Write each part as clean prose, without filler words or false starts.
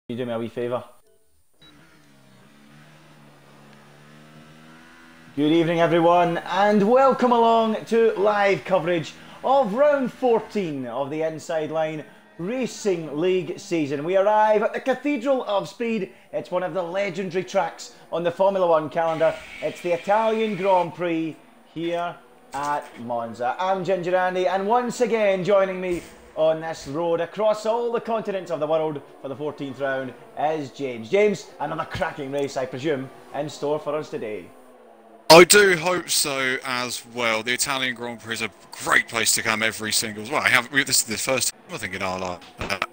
You do me a wee favour. Good evening everyone and welcome along to live coverage of round 14 of the Inside Line Racing League season. We arrive at the Cathedral of Speed. It's one of the legendary tracks on the Formula 1 calendar. It's the Italian Grand Prix here at Monza. I'm Ginger Andy and once again joining me on this road across all the continents of the world for the 14th round is James. James, another cracking race I presume in store for us today. I do hope so as well. The Italian Grand Prix is a great place to come every single. Well, this is the first time I think in ILR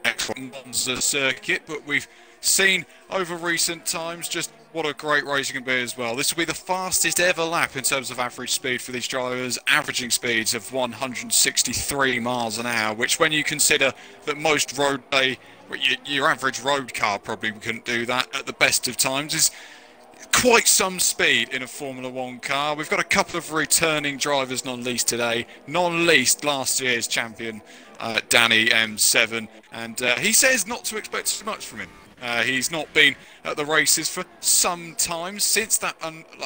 X1 Monza circuit, but we've seen over recent times just what a great race it can be as well. This will be the fastest ever lap in terms of average speed for these drivers, averaging speeds of 163 miles an hour, which when you consider that most road day, your average road car probably couldn't do that at the best of times, is quite some speed in a Formula 1 car. We've got a couple of returning drivers, not least today, not least last year's champion, Danny M7, and he says not to expect too much from him. He's not been at the races for some time, since that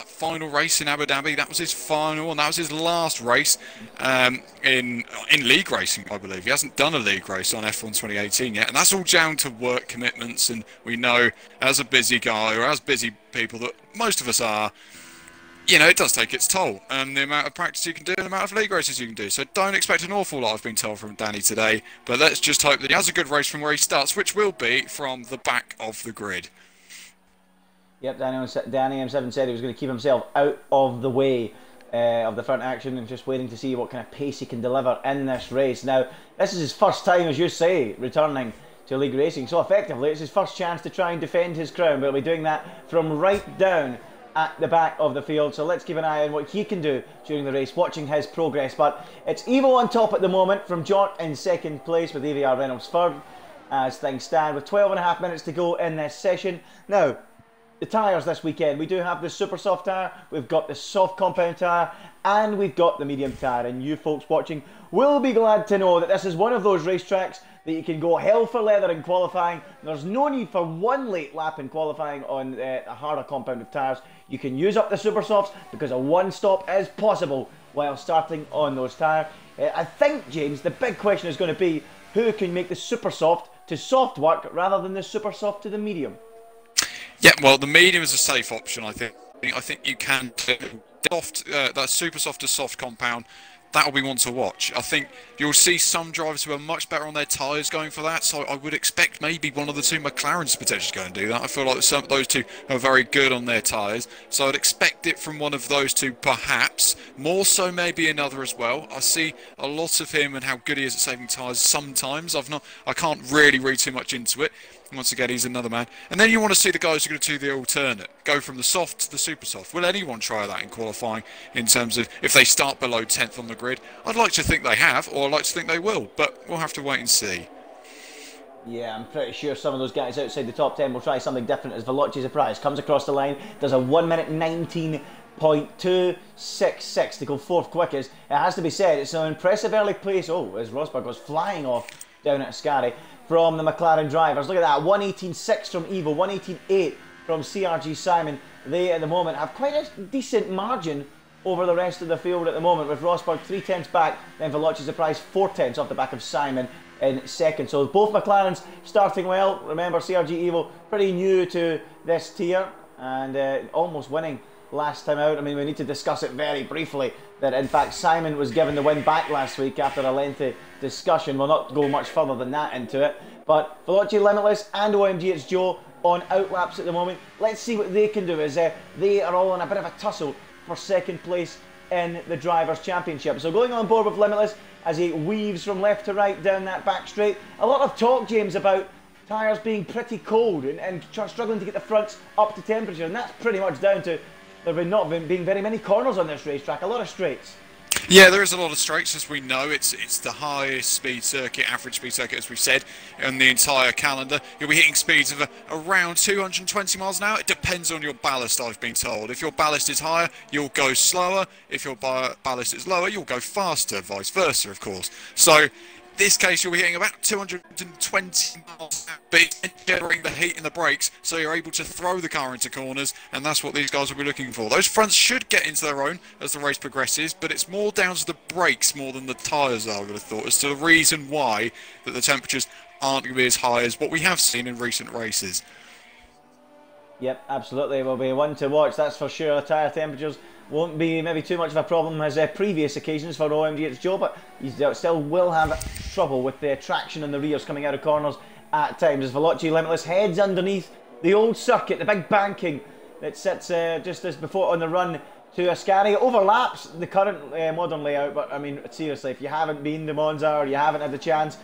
final race in Abu Dhabi. That was his final, and that was his last race in league racing, I believe. He hasn't done a league race on F1 2018 yet, and that's all down to work commitments. And we know, as a busy guy, or as busy people that most of us are, you know, it does take its toll, and the amount of practice you can do and the amount of league races you can do. So don't expect an awful lot, I've been told, from Danny today. But let's just hope that he has a good race from where he starts, which will be from the back of the grid. Yep, Danny M7 said he was going to keep himself out of the way of the front action and just waiting to see what kind of pace he can deliver in this race. Now, this is his first time, as you say, returning to league racing. So effectively, it's his first chance to try and defend his crown. But he'll be doing that from right down at the back of the field, so let's keep an eye on what he can do during the race, watching his progress. But it's Evo on top at the moment, from Jort in second place with AVR Reynolds third, as things stand, with 12.5 minutes to go in this session. Now, the tyres this weekend, we do have the super soft tyre, we've got the soft compound tyre, and we've got the medium tyre. And you folks watching will be glad to know that this is one of those racetracks that you can go hell for leather in qualifying. There's no need for one late lap in qualifying on a harder compound of tyres. You can use up the super softs because a one stop is possible while starting on those tyres. I think, James, the big question is going to be who can make the super soft to soft work rather than the super soft to the medium. Yeah, well, the medium is a safe option, I think. I think you can do that super soft to soft compound. That'll be one to watch. I think you'll see some drivers who are much better on their tyres going for that, so I would expect maybe one of the two McLarens potentially go and do that. I feel like those two are very good on their tyres, so I'd expect it from one of those two perhaps, more so maybe another as well. I see a lot of him and how good he is at saving tyres sometimes. I can't really read too much into it. Once again, he's another man. And then you want to see the guys who are going to do the alternate, go from the soft to the super soft. Will anyone try that in qualifying in terms of if they start below 10th on the grid? I'd like to think they have, or I'd like to think they will, but we'll have to wait and see. Yeah, I'm pretty sure some of those guys outside the top 10 will try something different as Veloci Surprise comes across the line. There's a 1 minute 19.266 to go fourth quickest. It has to be said, it's an impressive early place. Oh, as Rosberg goes flying off down at Ascari from the McLaren drivers. Look at that, 118.6 from Evo, 118.8 from CRG Simon. They at the moment have quite a decent margin over the rest of the field at the moment, with Rosberg 3/10 back, then Veloci Surprise 4/10 off the back of Simon in second. So both McLarens starting well. Remember, CRG Evo pretty new to this tier and almost winning last time out. I mean, we need to discuss it very briefly that in fact Simon was given the win back last week after a lengthy discussion. We'll not go much further than that into it, but Veloci Limitless and OMG It's Joe on outlaps at the moment. Let's see what they can do, as they are all in a bit of a tussle for second place in the Drivers' Championship. So going on board with Limitless as he weaves from left to right down that back straight. A lot of talk, James, about tyres being pretty cold and struggling to get the fronts up to temperature, and that's pretty much down to there have not been very many corners on this racetrack, a lot of straights. Yeah, there is a lot of straights, as we know. It's the highest speed circuit, average speed circuit, as we've said, on the entire calendar. You'll be hitting speeds of around 220 miles an hour. It depends on your ballast, I've been told. If your ballast is higher, you'll go slower. If your ballast is lower, you'll go faster, vice versa, of course. So this case, you'll be hitting about 220 miles an hour, generating the heat in the brakes, so you're able to throw the car into corners, and that's what these guys will be looking for. Those fronts should get into their own as the race progresses, but it's more down to the brakes more than the tyres, I would have thought, as to the reason why that the temperatures aren't going to be as high as what we have seen in recent races. Yep, absolutely. Will be one to watch, that's for sure. Tyre temperatures won't be maybe too much of a problem as previous occasions for OMG. It's Joe, but you still will have trouble with the traction in the rears coming out of corners at times as Veloci Limitless heads underneath the old circuit, the big banking that sits just as before on the run to Ascari. Overlaps the current modern layout, but I mean, seriously, if you haven't been to Monza or you haven't had the chance,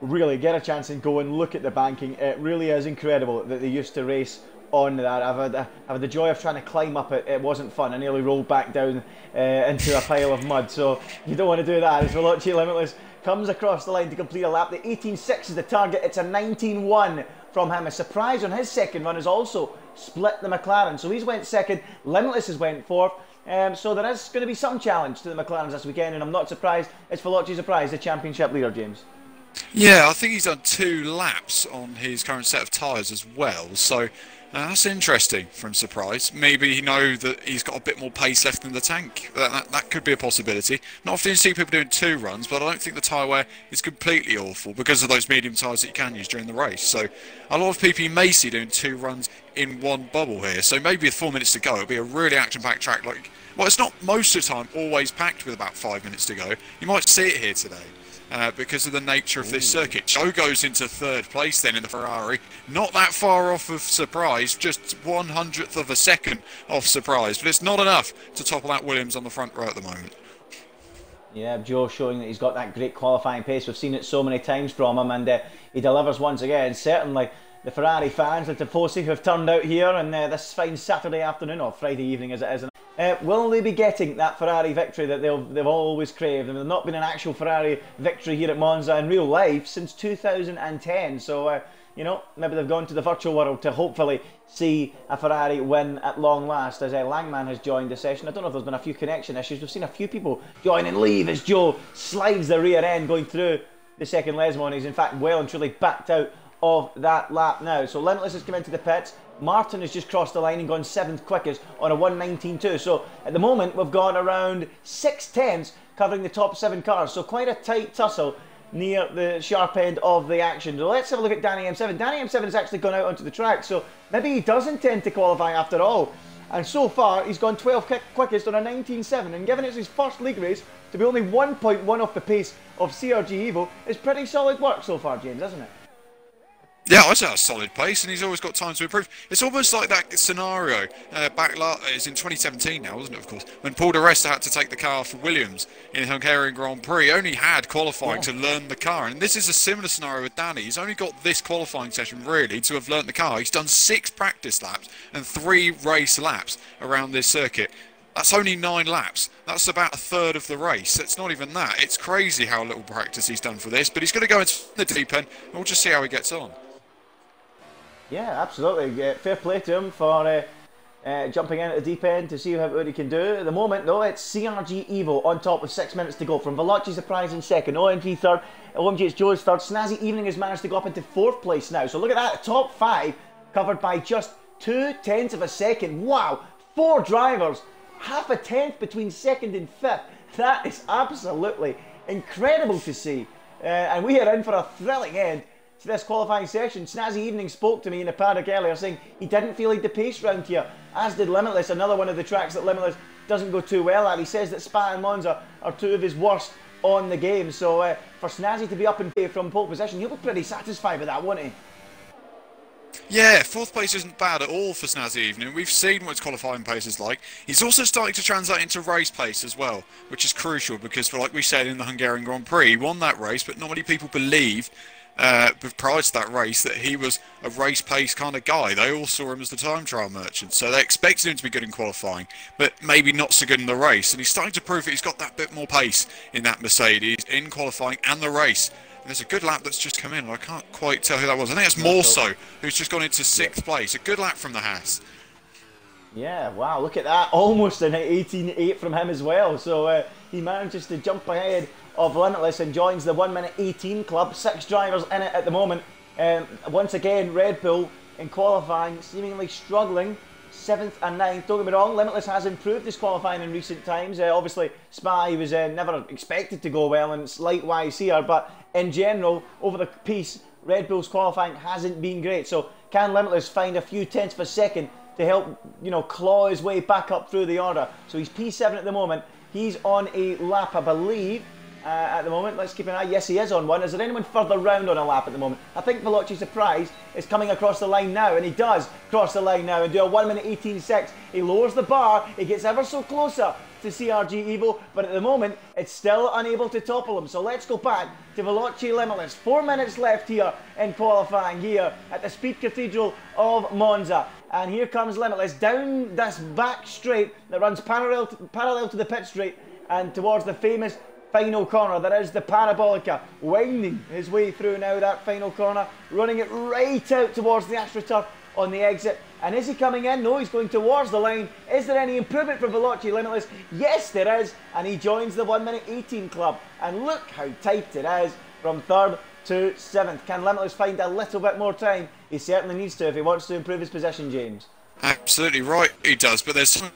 really get a chance and go and look at the banking. It really is incredible that they used to race on that. I've had the joy of trying to climb up it. It wasn't fun. I nearly rolled back down into a pile of mud, so you don't want to do that. As Veloci Limitless comes across the line to complete a lap, the 18.6 is the target. It's a 19.1 from him. A surprise on his second run has also split the McLaren, so he's went second, Limitless has went fourth. So there is going to be some challenge to the McLarens this weekend, and I'm not surprised. It's Veloci Surprise, the championship leader, James. Yeah, I think he's done 2 laps on his current set of tyres as well, so that's interesting from Surprise. Maybe he knows that he's got a bit more pace left in the tank. That could be a possibility. Not often you see people doing 2 runs, but I don't think the tyre wear is completely awful because of those medium tyres that you can use during the race. So a lot of people you may see doing 2 runs in one bubble here. So maybe with 4 minutes to go, it'll be a really action-packed track. Well, it's not most of the time always packed with about 5 minutes to go. You might see it here today. Because of the nature of this circuit. Joe goes into 3rd place then in the Ferrari, not that far off of Surprise, just 1/100th of a second off Surprise, but it's not enough to topple out Williams on the front row at the moment. Yeah, Joe showing that he's got that great qualifying pace. We've seen it so many times from him, and he delivers once again. Certainly the Ferrari fans, the Tifosi, who have turned out here on this fine Saturday afternoon, or Friday evening as it is. Will they be getting that Ferrari victory that they've always craved? I mean, there's not been an actual Ferrari victory here at Monza in real life since 2010. So, you know, maybe they've gone to the virtual world to hopefully see a Ferrari win at long last. As Langman has joined the session, I don't know if there's been a few connection issues. We've seen a few people join and leave as Joe slides the rear end going through the second Lesmo, and he's in fact well and truly backed out of that lap now. So Limitless has come into the pits. Martin has just crossed the line and gone 7th quickest on a 1:19.2. So at the moment we've got around 6/10 covering the top 7 cars. So quite a tight tussle near the sharp end of the action. So let's have a look at Danny M7. Danny M7 has actually gone out onto the track, so maybe he does intend to qualify after all. And so far he's gone 12th quickest on a 19.7, and given it's his first league race, to be only 1.1 off the pace of CRG Evo is pretty solid work so far, James, isn't it? Yeah, I'd say a solid pace, and he's always got time to improve. It's almost like that scenario is in 2017 now, wasn't it, of course, when Paul di Resta had to take the car for Williams in the Hungarian Grand Prix. He only had qualifying to learn the car, and this is a similar scenario with Danny. He's only got this qualifying session, really, to have learnt the car. He's done 6 practice laps and 3 race laps around this circuit. That's only 9 laps. That's about a third of the race. It's not even that. It's crazy how little practice he's done for this, but he's going to go into the deep end, and we'll just see how he gets on. Yeah, absolutely. Fair play to him for jumping in at the deep end to see what he can do. At the moment, though, it's CRG Evo on top with 6 minutes to go. From Veloci Surprise in second, OMG third, OMG it's Joe's third. Snazzy Evening has managed to go up into 4th place now. So look at that, the top 5 covered by just 0.2 of a second. Wow, 4 drivers, half a tenth between 2nd and 5th. That is absolutely incredible to see. And we are in for a thrilling end to this qualifying session. Snazzy Evening spoke to me in the paddock earlier saying he didn't feel like the pace round here, as did Limitless, another one of the tracks that Limitless doesn't go too well at. He says that Spa and Monza are 2 of his worst on the game, so for Snazzy to be up in from pole position, he'll be pretty satisfied with that, won't he? Yeah, 4th place isn't bad at all for Snazzy Evening. We've seen what his qualifying pace is like. He's also starting to translate into race pace as well, which is crucial because, like we said in the Hungarian Grand Prix, he won that race, but not many people believe prior to that race that he was a race pace kind of guy. They all saw him as the time trial merchant, so they expected him to be good in qualifying, but maybe not so good in the race. And he's starting to prove that he's got that bit more pace in that Mercedes in qualifying and the race. And there's a good lap that's just come in. I can't quite tell who that was. I think it's Morso, who's just gone into 6th place. A good lap from the Haas. Yeah, wow, look at that. Almost an 18.8 from him as well. So he manages to jump ahead of Limitless and joins the 1 minute 18 club. 6 drivers in it at the moment. Once again, Red Bull in qualifying seemingly struggling. 7th and 9th. Don't get me wrong, Limitless has improved his qualifying in recent times. Obviously, Spa was never expected to go well, and it's likewise here. But in general, over the piece, Red Bull's qualifying hasn't been great. So can Limitless find a few tenths of a second to help, you know, claw his way back up through the order? So he's P7 at the moment. He's on a lap, I believe. At the moment, let's keep an eye. Yes, he is on one. Is there anyone further round on a lap at the moment? I think Veloci Surprise is coming across the line now, and he does cross the line now and do a 1 minute 18.6. He lowers the bar, he gets ever so closer to CRG Evo, but at the moment, it's still unable to topple him. So let's go back to Veloci Limitless. 4 minutes left here in qualifying here at the Speed Cathedral of Monza. And here comes Limitless down this back straight that runs parallel to the pit straight and towards the famous final corner. That is the Parabolica, winding his way through now that final corner, running it right out towards the AstroTurf on the exit. And is he coming in? No, he's going towards the line. Is there any improvement for Veloci Limitless? Yes, there is, and he joins the 1 minute 18 club. And look how tight it is from 3rd to 7th. Can Limitless find a little bit more time? He certainly needs to if he wants to improve his position, James. Absolutely right, he does, but there's some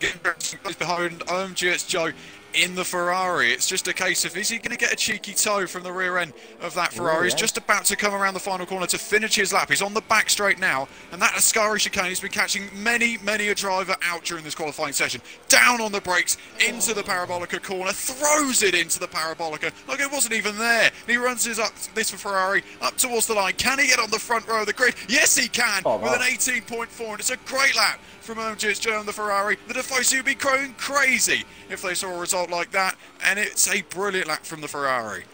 behind ILRGT Joe in the Ferrari. It's just a case of, is he going to get a cheeky toe from the rear end of that Ferrari? Ooh, yeah. He's just about to come around the final corner to finish his lap. He's on the back straight now, and that Ascari chicane has been catching many a driver out during this qualifying session. Down on the brakes, into the Parabolica corner, throws it into the Parabolica like it wasn't even there. He runs this for Ferrari up towards the line. Can he get on the front row of the grid? Yes, he can, with an 18.4, and it's a great lap from ILRGT on the Ferrari. The Tifosi would be going crazy if they saw a result like that, and it's a brilliant lap from the Ferrari.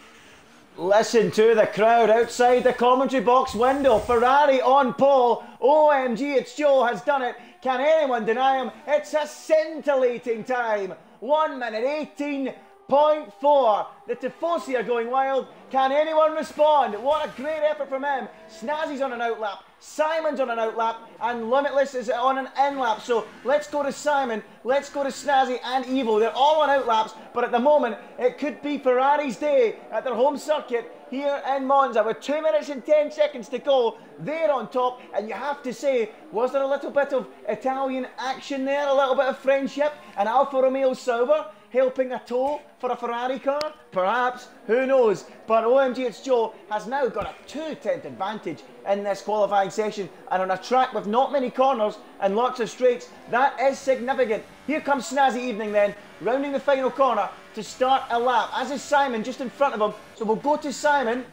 Listen to the crowd outside the commentary box window. Ferrari on pole. OMG, it's Joe has done it. Can anyone deny him? It's a scintillating time. 1 minute 18.4. The Tifosi are going wild. Can anyone respond? What a great effort from him. Snazzy's on an outlap. Simon's on an outlap, and Limitless is on an in-lap. So let's go to Simon, let's go to Snazzy and Evo. They're all on outlaps, but at the moment it could be Ferrari's day at their home circuit here in Monza with 2 minutes and 10 seconds to go. They're on top, and you have to say, was there a little bit of Italian action there, a little bit of friendship, and Alfa Romeo Sauber helping a tow for a Ferrari car? Perhaps, who knows? But ILRGT Joe has now got a 2-tenth advantage in this qualifying session, and on a track with not many corners and lots of straights, that is significant. Here comes Snazzy Evening then, rounding the final corner to start a lap, as is Simon just in front of him. So we'll go to Simon.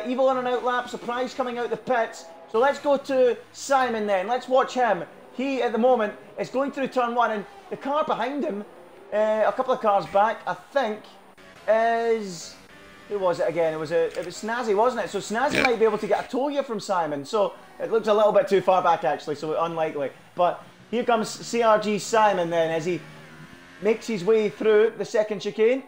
Evil on an outlap, Surprise coming out the pits. So let's go to Simon then, let's watch him. He at the moment is going through turn 1, and the car behind him, a couple of cars back, I think, is... Who was it again? It was Snazzy, wasn't it? So Snazzy might be able to get a tow here from Simon. So it looks a little bit too far back actually, so unlikely. But here comes CRG Simon then as he makes his way through the second chicane.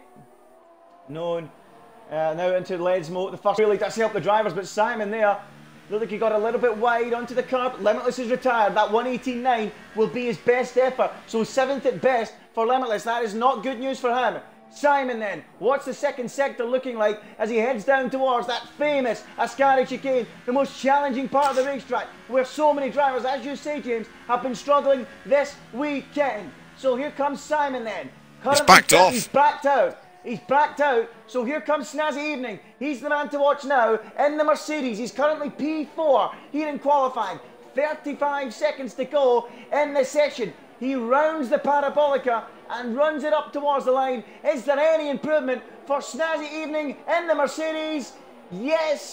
Now into Ledsmo. The first really does help the drivers, but Simon there, looked like he got a little bit wide onto the curb. Limitless is retired. That 118.9 will be his best effort. So 7th at best for Limitless. That is not good news for him. Simon then, what's the second sector looking like as he heads down towards that famous Ascari chicane, the most challenging part of the racetrack, where so many drivers, as you say, James, have been struggling this weekend. So here comes Simon then. He's backed off. He's backed out. He's backed out. So here comes Snazzy Evening. He's the man to watch now in the Mercedes. He's currently P4 here in qualifying. 35 seconds to go in the session. He rounds the Parabolica and runs it up towards the line. Is there any improvement for Snazzy Evening in the Mercedes? Yes,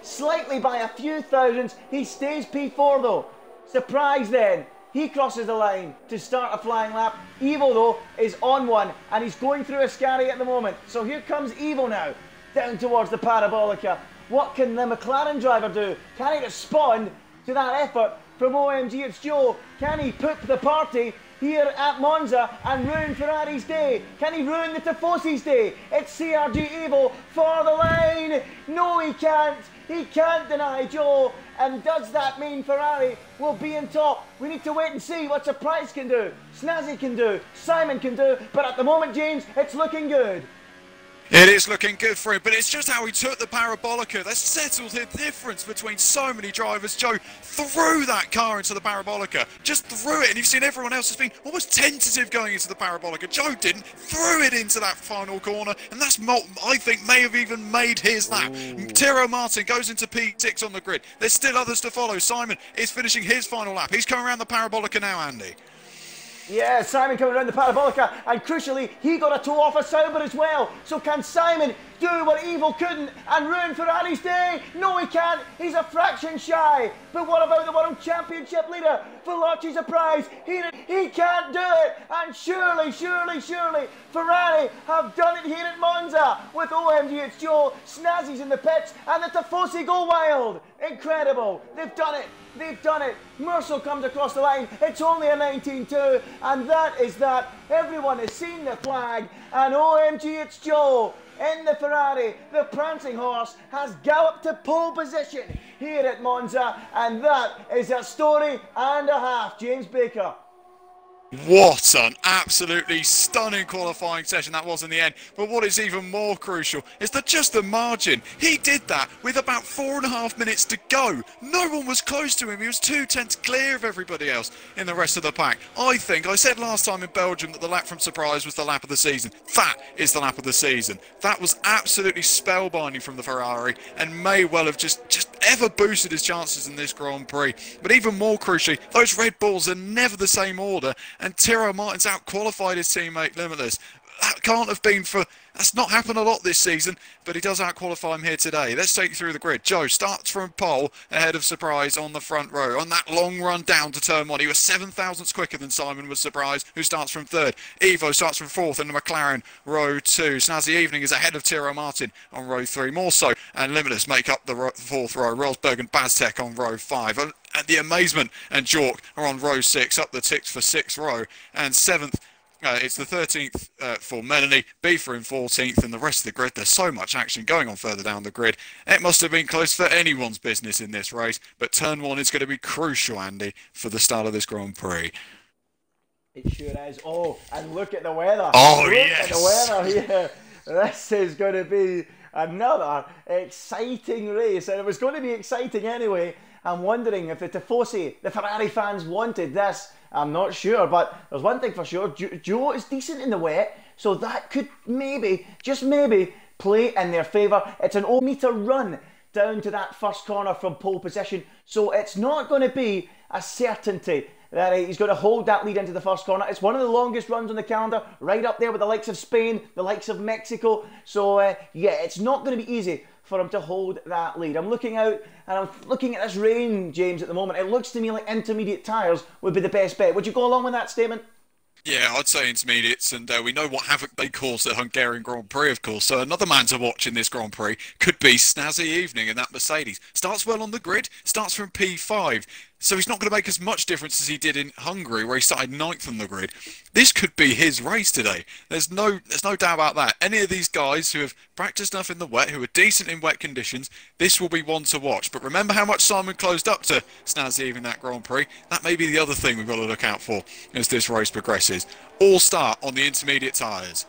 slightly by a few thousandths. He stays P4 though. Surprise then. He crosses the line to start a flying lap. Evo though is on one, and he's going through Ascari at the moment. So here comes Evo now, down towards the Parabolica. What can the McLaren driver do? Can he respond to that effort from ILRGT Joe? Can he poop the party here at Monza and ruin Ferrari's day? Can he ruin the Tifosi's day? It's CRG Evo for the line. No, he can't. He can't deny Joe. And does that mean Ferrari will be in top? We need to wait and see what Surprise can do, Snazzy can do, Simon can do. But at the moment, James, it's looking good. It is looking good for him, but it's just how he took the parabolica that settled the difference between so many drivers. Joe threw that car into the parabolica, just threw it, and you've seen everyone else has been almost tentative going into the parabolica. Joe didn't, threw it into that final corner, and that's, I think, may have even made his lap. Tyrrell Martin goes into P6 on the grid. There's still others to follow. Simon is finishing his final lap. He's coming around the parabolica now, Andy. Yeah, Simon coming around the parabolica, and crucially, he got a toe off a Sauber as well. So can Simon do what Evil couldn't and ruin Ferrari's day? No, he can't. He's a fraction shy. But what about the World Championship leader? Veloce's a prize. He can't do it. And surely, Ferrari have done it here at Monza with OMG, it's Joe, Snazzy's in the pits, and the Tifosi go wild. Incredible. They've done it. They've done it. Mercer comes across the line. It's only a 19-2, and that is that. Everyone has seen the flag, and OMG, it's Joe in the Ferrari. The prancing horse has galloped to pole position here at Monza, and that is a story and a half. James Baker. What an absolutely stunning qualifying session that was in the end. But what is even more crucial is that just the margin. He did that with about 4.5 minutes to go. No one was close to him. He was 2/10 clear of everybody else in the rest of the pack. I said last time in Belgium that the lap from Surprise was the lap of the season. That is the lap of the season. That was absolutely spellbinding from the Ferrari and may well have just ever boosted his chances in this Grand Prix. But even more crucially, those Red Bulls are never the same order, and Tyrrell Martin's out-qualified his teammate Limitless. That can't have been that's not happened a lot this season, but he does out-qualify him here today. Let's take you through the grid. Joe starts from pole ahead of Surprise on the front row. On that long run down to turn one, he was 7 thousandths quicker than Simon was Surprise, who starts from third. Evo starts from fourth in the McLaren, row 2. Snazzy Evening is ahead of Tyrrell Martin on row 3. More so, and Limitless make up the fourth row. Rosberg and Baztek on row 5. And the Amazement and Jork are on row 6, up the ticks for 6th row. And 7th, it's the 13th for Melanie, Beefer in 14th, and the rest of the grid. There's so much action going on further down the grid. It must have been close for anyone's business in this race, but turn 1 is going to be crucial, Andy, for the start of this Grand Prix. It sure is. Oh, and look at the weather. Oh, look yes. At the weather here. This is going to be another exciting race, and it was going to be exciting anyway. I'm wondering if the Tifosi, the Ferrari fans, wanted this. I'm not sure, but there's one thing for sure. Joe is decent in the wet, so that could maybe, just maybe, play in their favour. It's an 0-metre run down to that first corner from pole position, so it's not going to be a certainty that he's going to hold that lead into the first corner. It's one of the longest runs on the calendar, right up there with the likes of Spain, the likes of Mexico. So, yeah, it's not going to be easy for him to hold that lead. I'm looking out and I'm looking at this rain, James, at the moment. It looks to me like intermediate tyres would be the best bet. Would you go along with that statement? Yeah, I'd say intermediates, and we know what havoc they caused at Hungarian Grand Prix, of course. So another man to watch in this Grand Prix could be Snazzy Evening in that Mercedes. Starts well on the grid, starts from P5. So he's not going to make as much difference as he did in Hungary, where he started 9th on the grid. This could be his race today. There's no doubt about that. Any of these guys who have practiced enough in the wet, who are decent in wet conditions, this will be one to watch. But remember how much Simon closed up to Snazzy in that Grand Prix? That may be the other thing we've got to look out for as this race progresses. All start on the intermediate tyres.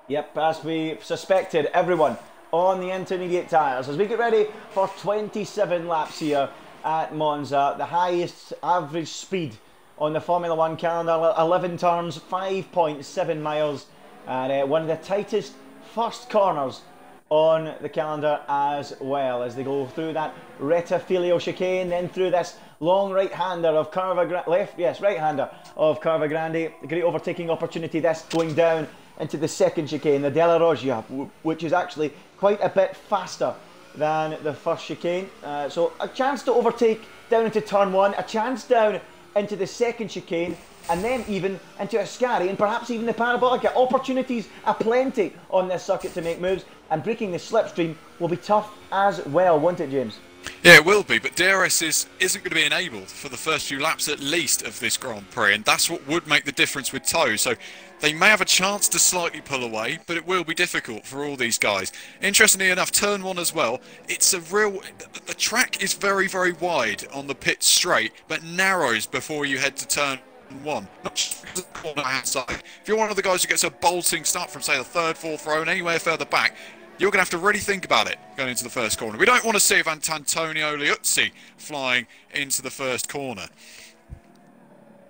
Yep, as we suspected, everyone on the intermediate tyres. As we get ready for 27 laps here at Monza, the highest average speed on the Formula 1 calendar, 11 turns, 5.7 miles, and one of the tightest first corners on the calendar as well, as they go through that Rettifilio chicane, then through this long right-hander of right-hander of Curva Grande. A great overtaking opportunity, this going down into the second chicane, the Della Roggia, which is actually quite a bit faster than the first chicane. So a chance to overtake down into turn 1, a chance down into the second chicane, and then even into Ascari and perhaps even the Parabolica. Opportunities aplenty on this circuit to make moves, and breaking the slipstream will be tough as well, won't it, James? Yeah, it will be, but DRS isn't going to be enabled for the first few laps at least of this Grand Prix, and that's what would make the difference with tow. So they may have a chance to slightly pull away, but it will be difficult for all these guys. Interestingly enough, turn 1 as well, the track is very, very wide on the pit straight, but narrows before you head to turn one. Not just because of the corner outside. If you're one of the guys who gets a bolting start from, say, the third, fourth row and anywhere further back, you're going to have to really think about it going into the first corner. We don't want to see Antonio Liuzzi flying into the first corner.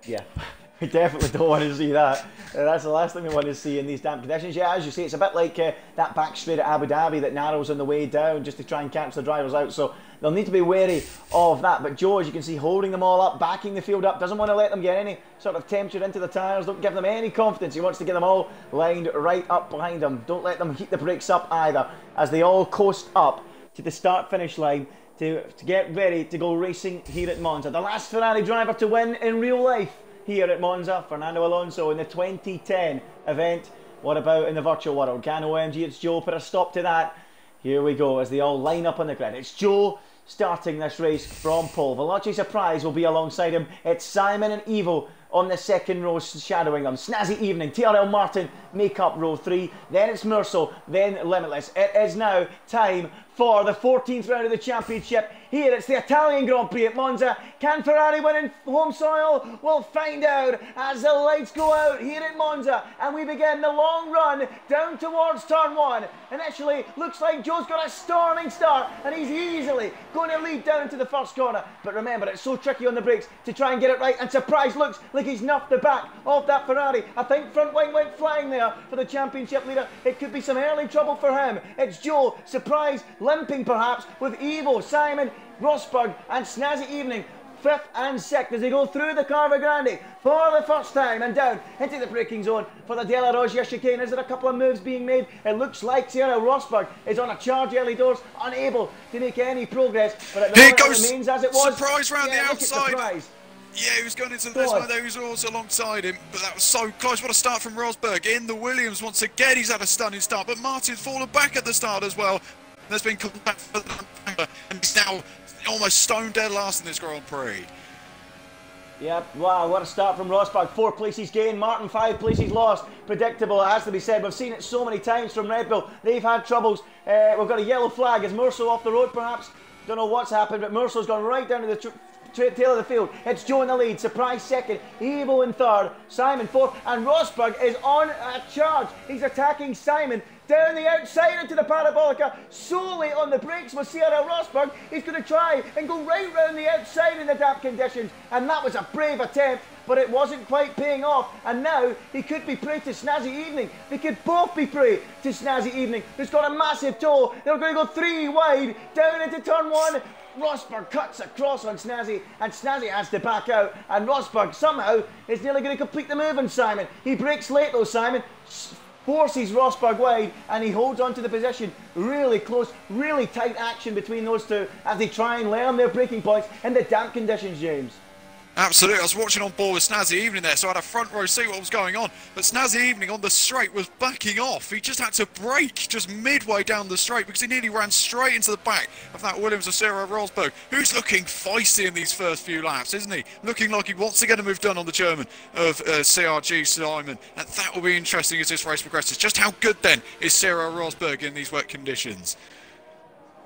Yeah, we definitely don't want to see that. That's the last thing we want to see in these damp conditions. Yeah, as you say, it's a bit like that back straight at Abu Dhabi that narrows on the way down just to try and catch the drivers out. So they'll need to be wary of that. But Joe, as you can see, holding them all up, backing the field up, doesn't want to let them get any sort of temperature into the tyres, don't give them any confidence. He wants to get them all lined right up behind him. Don't let them heat the brakes up either, as they all coast up to the start-finish line to get ready to go racing here at Monza. The last Ferrari driver to win in real life here at Monza, Fernando Alonso, in the 2010 event. What about in the virtual world? Can OMG, it's Joe, put a stop to that. Here we go as they all line up on the grid. It's Joe starting this race from pole. Veloce Surprise will be alongside him. It's Simon and Ivo on the second row shadowing them. Snazzy Evening, TRL Martin make up row 3. Then it's Merso, then Limitless. It is now time for the 14th round of the championship. Here it's the Italian Grand Prix at Monza. Can Ferrari win in home soil? We'll find out as the lights go out here at Monza and we begin the long run down towards turn 1. Initially, looks like Joe's got a storming start and he's easily going to lead down into the first corner. But remember, it's so tricky on the brakes to try and get it right, and Surprise looks like he's nuffed the back of that Ferrari. I think front wing went flying there for the championship leader. It could be some early trouble for him. It's Joe, Surprise, limping perhaps, with Ivo, Simon, Rosberg and Snazzy Evening 5th and 6th as they go through the Carver Grande for the first time and down into the braking zone for the Della Roggia chicane. Is there a couple of moves being made? It looks like Sierra Rosberg is on a charge early doors, unable to make any progress, but at the moment it remains as it was. Surprise round the outside. Yeah, he was going into this one there, he was also alongside him, but that was so close. What a start from Rosberg. In the Williams once again, he's had a stunning start, but Martin's fallen back at the start as well. There's been contact for the and he's now almost stone dead last in this Grand Prix. Yep, wow, what a start from Rosberg. 4 places gained, Martin 5 places lost. Predictable, it has to be said. We've seen it so many times from Red Bull. They've had troubles. We've got a yellow flag. Is Merso off the road perhaps? Don't know what's happened, but Merso's gone right down to the tail of the field. It's Joe in the lead, Surprise 2nd, Evo in 3rd, Simon 4th, and Rosberg is on a charge. He's attacking Simon down the outside into the Parabolica, solely on the brakes with Sierra Rosberg. He's going to try and go right round the outside in the damp conditions, and that was a brave attempt, but it wasn't quite paying off, and now he could be prey to Snazzy Evening. They could both be prey to Snazzy Evening, who's got a massive toe. They're going to go 3 wide down into turn 1. Rosberg cuts across on Snazzy, and Snazzy has to back out, and Rosberg somehow is nearly going to complete the move on Simon. He breaks late though, Simon forces Rosberg wide, and he holds on to the position. Really close, really tight action between those two as they try and learn their braking points in the damp conditions, James. Absolutely, I was watching on board with Snazzy Evening there, so I had a front row seat what was going on. But Snazzy Evening on the straight was backing off. He just had to brake just midway down the straight because he nearly ran straight into the back of that Williams of Sierra Rosberg, who's looking feisty in these first few laps, isn't he? Looking like he wants to get a move done on the German of CRG Simon. And that will be interesting as this race progresses. Just how good then is Sierra Rosberg in these wet conditions?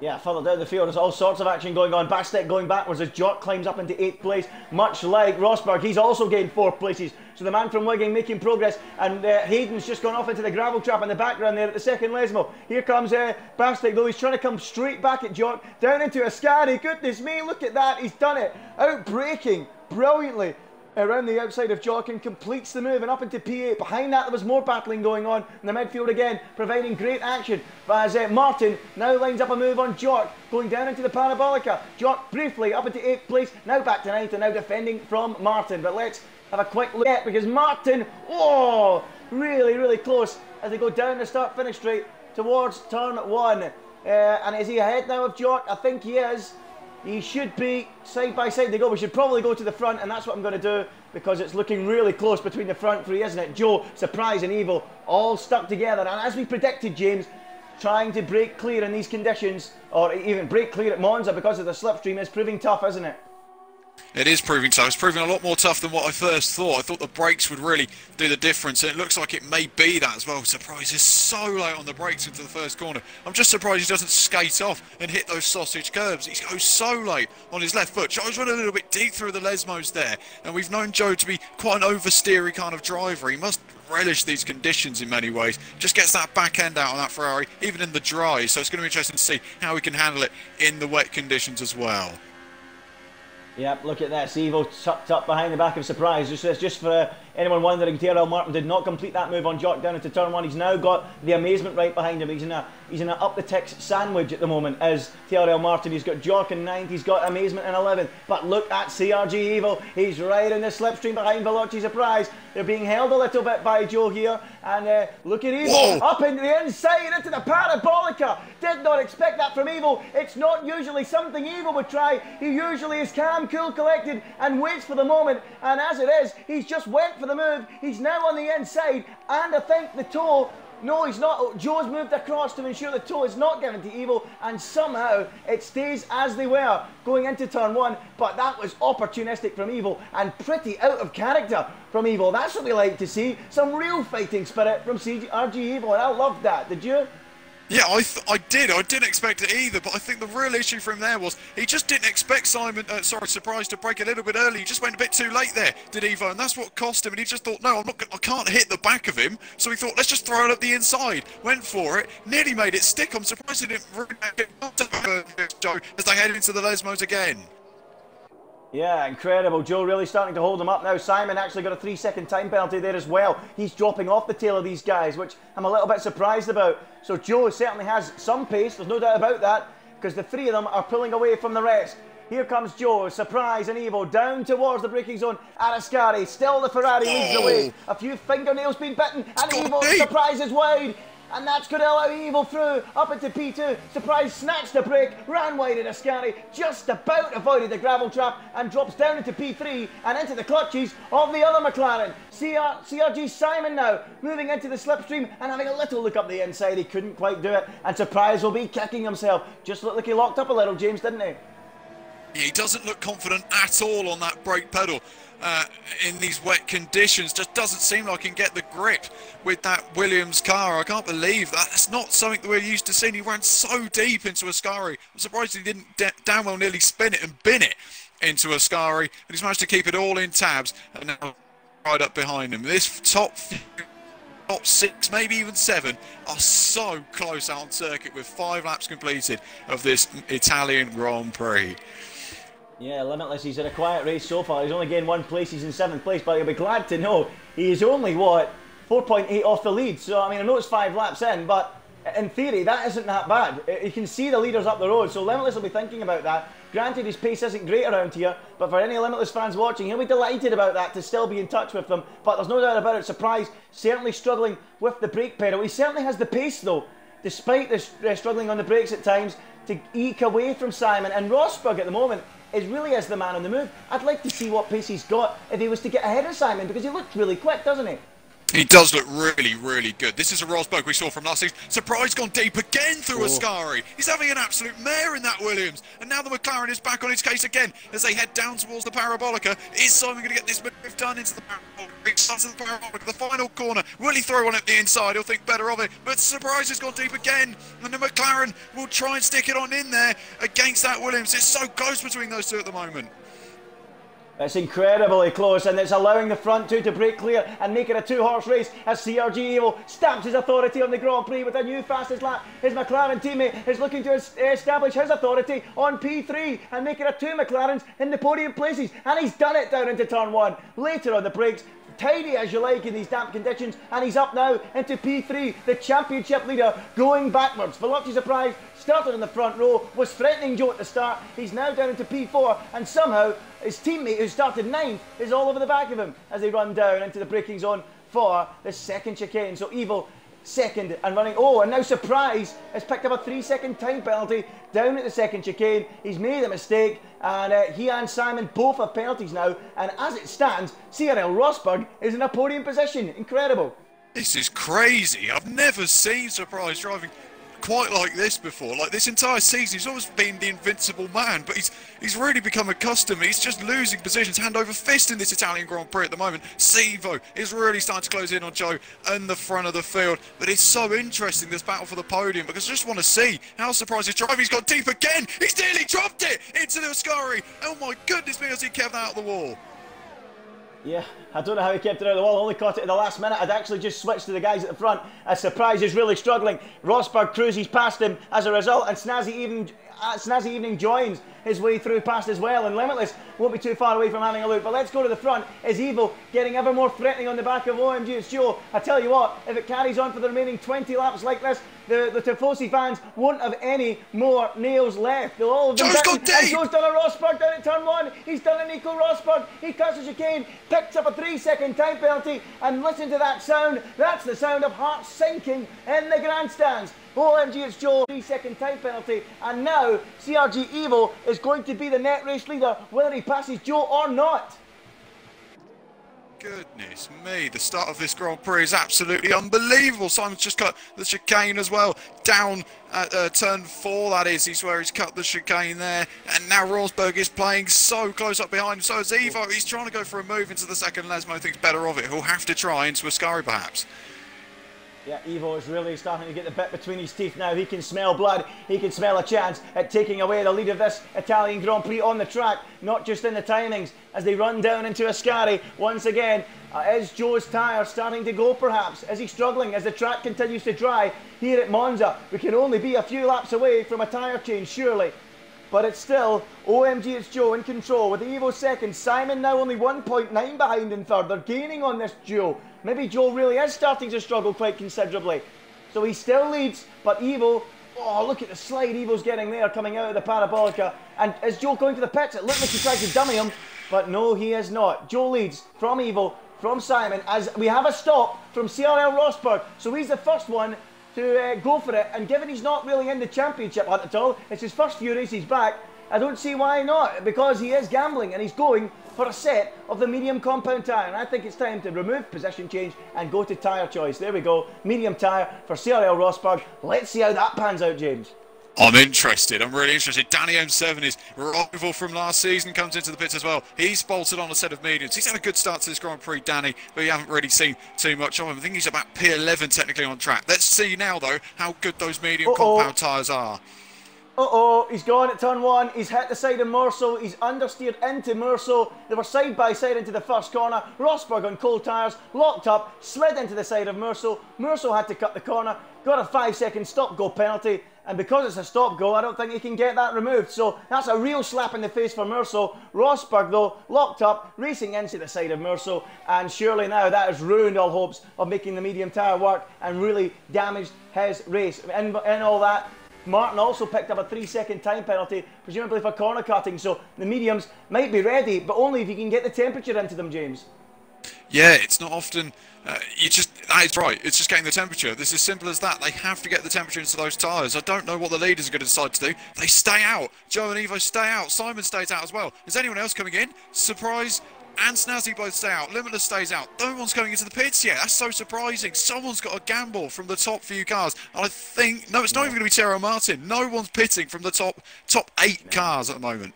Yeah, further down the field, there's all sorts of action going on. Bastek going backwards as Jock climbs up into 8th place. Much like Rosberg, he's also gained 4 places. So the man from Wigan making progress. And Hayden's just gone off into the gravel trap in the background there at the second Lesmo. Here comes Bastek, though. He's trying to come straight back at Jock. Down into Ascari. Goodness me, look at that. He's done it. Out braking brilliantly around the outside of Jock and completes the move and up into P8. Behind that there was more battling going on in the midfield again, providing great action as Martin now lines up a move on Jock, going down into the Parabolica. Jock briefly up into 8th place, now back to 9th and now defending from Martin. But let's have a quick look at because Martin, oh, really close as they go down the start-finish straight towards turn 1. And is he ahead now of Jock? I think he is. He should be side by side they go. We should probably go to the front, and that's what I'm going to do because it's looking really close between the front 3, isn't it? Joe, Surprise and Evil all stuck together, and as we predicted, James, trying to break clear in these conditions, or even break clear at Monza because of the slipstream is proving tough, isn't it? It is proving tough. It's proving a lot more tough than what I first thought. I thought the brakes would really do the difference, and it looks like it may be that as well. Surprise, he's so late on the brakes into the first corner. I'm just surprised he doesn't skate off and hit those sausage curbs. He goes so late on his left foot. Joe's run a little bit deep through the lesmos there, and we've known Joe to be quite an oversteery kind of driver. He must relish these conditions in many ways. Just gets that back end out on that Ferrari, even in the dry. So it's going to be interesting to see how he can handle it in the wet conditions as well. Yep, look at this. Evo tucked up behind the back of Surprise. Just for anyone wondering, TRL Martin did not complete that move on Jock down into turn 1. He's now got the Amazement right behind him. He's in a up the ticks sandwich at the moment as TRL Martin. He's got Jock in 9th, he's got Amazement in 11th. But look at CRG Evo. He's right in the slipstream behind Veloci Surprise. They're being held a little bit by Joe here. And look at Evo up into the inside, into the Parabolica. Did not expect that from Evo. It's not usually something Evo would try. He usually is calm, cool, collected and waits for the moment. And as it is, he's just went for the move. He's now on the inside, and I think the toe, no, he's not. Joe's moved across to ensure the toe is not given to Evo, and somehow it stays as they were going into turn 1. But that was opportunistic from Evo and pretty out of character from Evo. That's what we like to see. Some real fighting spirit from RG Evo, and I loved that. Did you? Yeah, I did. I didn't expect it either, but I think the real issue for him there was he just didn't expect Surprise to break a little bit early. He just went a bit too late there, did Evo, and that's what cost him. And he just thought, no, I can't hit the back of him. So he thought, let's just throw it up the inside. Went for it, nearly made it stick. I'm surprised he didn't really get Joe as they head into the lesmos again. Yeah, incredible. Joe really starting to hold them up now. Simon actually got a 3-second time penalty there as well. He's dropping off the tail of these guys, which I'm a little bit surprised about. So Joe certainly has some pace, there's no doubt about that, because the three of them are pulling away from the rest. Here comes Joe, Surprise and Evo down towards the braking zone. Arascari, still the Ferrari leads the way. A few fingernails being bitten, and Evo, Surprise is wide. And that's going to allow Evo through, up into P2. Surprise snatched the brake, ran wide at Ascari, just about avoided the gravel trap, and drops down into P3 and into the clutches of the other McLaren. CRG Simon now, moving into the slipstream and having a little look up the inside. He couldn't quite do it, and Surprise will be kicking himself. Just looked like he locked up a little, James, didn't he? Yeah, he doesn't look confident at all on that brake pedal. In these wet conditions, just doesn't seem like he can get the grip with that Williams car. I can't believe that. That's not something that we're used to seeing. He ran so deep into Ascari. I'm surprised he didn't damn well nearly spin it and bin it into Ascari, but he's managed to keep it all in tabs and now right up behind him. This top 6, maybe even 7, are so close out on circuit with 5 laps completed of this Italian Grand Prix. Yeah, Limitless, he's in a quiet race so far. He's only gained 1 place, he's in 7th place, but you'll be glad to know he's only, what, 4.8 off the lead. So, I mean, I know it's 5 laps in, but in theory, that isn't that bad. You can see the leaders up the road, so Limitless will be thinking about that. Granted, his pace isn't great around here, but for any Limitless fans watching, he'll be delighted about that, to still be in touch with them. But there's no doubt about it, Surprise certainly struggling with the brake pedal. He certainly has the pace, though, despite this struggling on the brakes at times, to eke away from Simon. And Rosberg at the moment really is the man on the move. I'd like to see what pace he's got if he was to get ahead of Simon, because he looks really quick, doesn't he? He does look really, really good. This is a Rosberg we saw from last season. Surprise gone deep again through Ascari. He's having an absolute mare in that Williams. And now the McLaren is back on its case again as they head down towards the Parabolica. Is Simon going to get this move done into the Parabolica? The final corner. Will he throw on it the inside? He'll think better of it. But Surprise has gone deep again. And the McLaren will try and stick it on in there against that Williams. It's so close between those two at the moment. It's incredibly close, and it's allowing the front two to break clear and make it a 2-horse race as CRG Evo stamps his authority on the Grand Prix with a new fastest lap. His McLaren teammate is looking to establish his authority on P3 and make it a 2 McLarens in the podium places, and he's done it down into turn 1. Later on the brakes, tidy as you like in these damp conditions, and he's up now into P3, the championship leader, going backwards. Veloci Surprise started in the front row, was threatening Joe at the start. He's now down into P4, and somehow his teammate, who started 9th, is all over the back of him as they run down into the braking zone for the second chicane. So Evo second and running. Oh, and now Surprise has picked up a 3-second time penalty down at the second chicane. He's made a mistake, and he and Simon both have penalties now. And as it stands, CRL Rosberg is in a podium position. Incredible. This is crazy. I've never seen Surprise driving quite like this before. Like this entire season, he's always been the invincible man, but he's really become accustomed. He's just losing positions hand over fist in this Italian Grand Prix at the moment. Sivo is really starting to close in on Joe in the front of the field, but it's so interesting, this battle for the podium, because I just want to see how surprised his driving's got deep again. He's nearly dropped it into the Ascari. Oh my goodness me, has he kept that out of the wall? Yeah, I don't know how he kept it out of the wall. Only caught it at the last minute. I'd actually just switched to the guys at the front. A surprise is really struggling. Rosberg cruises past him as a result, and Snazzy Evening joins his way through past as well, and Limitless won't be too far away from having a look. But let's go to the front. Is Evo getting ever more threatening on the back of OMG? It's Joe. I tell you what, if it carries on for the remaining 20 laps like this, the Tifosi fans won't have any more nails left. They'll all have been bitten. And Joe's done a Rosberg down at turn 1. He's done a Nico Rosberg. He cuts a chicane, picks up a 3-second time penalty, and listen to that sound. That's the sound of hearts sinking in the grandstands. OMG, it's Joe, 3-second time penalty, and now CRG Evo is going to be the net race leader, whether he passes Joe or not. Goodness me, the start of this Grand Prix is absolutely unbelievable. Simon's just cut the chicane as well, down at turn 4, that is. He's where he's cut the chicane there, and now Rosberg is playing so close up behind him. So is Evo. He's trying to go for a move into the second. Lesmo thinks better of it. He'll have to try into Ascari perhaps. Yeah, Evo is really starting to get the bit between his teeth now. He can smell blood. He can smell a chance at taking away the lead of this Italian Grand Prix on the track, not just in the timings, as they run down into Ascari. Once again, is Joe's tyre starting to go perhaps? Is he struggling as the track continues to dry here at Monza? We can only be a few laps away from a tyre change, surely. But it's still OMG, it's Joe in control with the Evo second. Simon now only 1.9 behind in third. They're gaining on this duo. Maybe Joe really is starting to struggle quite considerably. So he still leads, but Evo, oh, look at the slide Evo's getting there coming out of the Parabolica. And is Joe going to the pits? It looked like he tried to dummy him, but no, he is not. Joe leads from Evo, from Simon, as we have a stop from CRL Rosberg. So he's the first one to go for it, and given he's not really in the championship hunt at all, it's his first few races back, I don't see why not, because he is gambling and he's going for a set of the medium compound tyre, and I think it's time to remove position change and go to tyre choice. There we go, medium tyre for CRL Rosberg. Let's see how that pans out, James. I'm interested. I'm really interested. Danny M7, his rival from last season, comes into the pits as well. He's bolted on a set of mediums. He's had a good start to this Grand Prix, Danny, but you haven't really seen too much of him. I think he's about P11 technically on track. Let's see now, though, how good those medium compound tyres are. He's gone at turn 1, he's hit the side of Merceau, he's understeered into Merceau, they were side by side into the first corner. Rosberg on cold tyres, locked up, slid into the side of Merceau. Merceau had to cut the corner, got a 5-second stop-go penalty, and because it's a stop-go, I don't think he can get that removed. So that's a real slap in the face for Merceau. Rosberg, though, locked up, racing into the side of Merceau, and surely now that has ruined all hopes of making the medium tyre work and really damaged his race. In all that, Martin also picked up a 3-second time penalty, presumably for corner cutting, so the mediums might be ready, but only if you can get the temperature into them, James. Yeah, it's not often, that is right, it's just getting the temperature. This is as simple as that. They have to get the temperature into those tyres. I don't know what the leaders are going to decide to do. They stay out. Joe and Evo stay out. Simon stays out as well. Is anyone else coming in? Surprise. And Snazzy both stay out. Limitless stays out. No one's going into the pits yet. That's so surprising. Someone's got a gamble from the top few cars. And I think, no, it's not even going to be Tyrrell Martin. No one's pitting from the top 8 cars at the moment.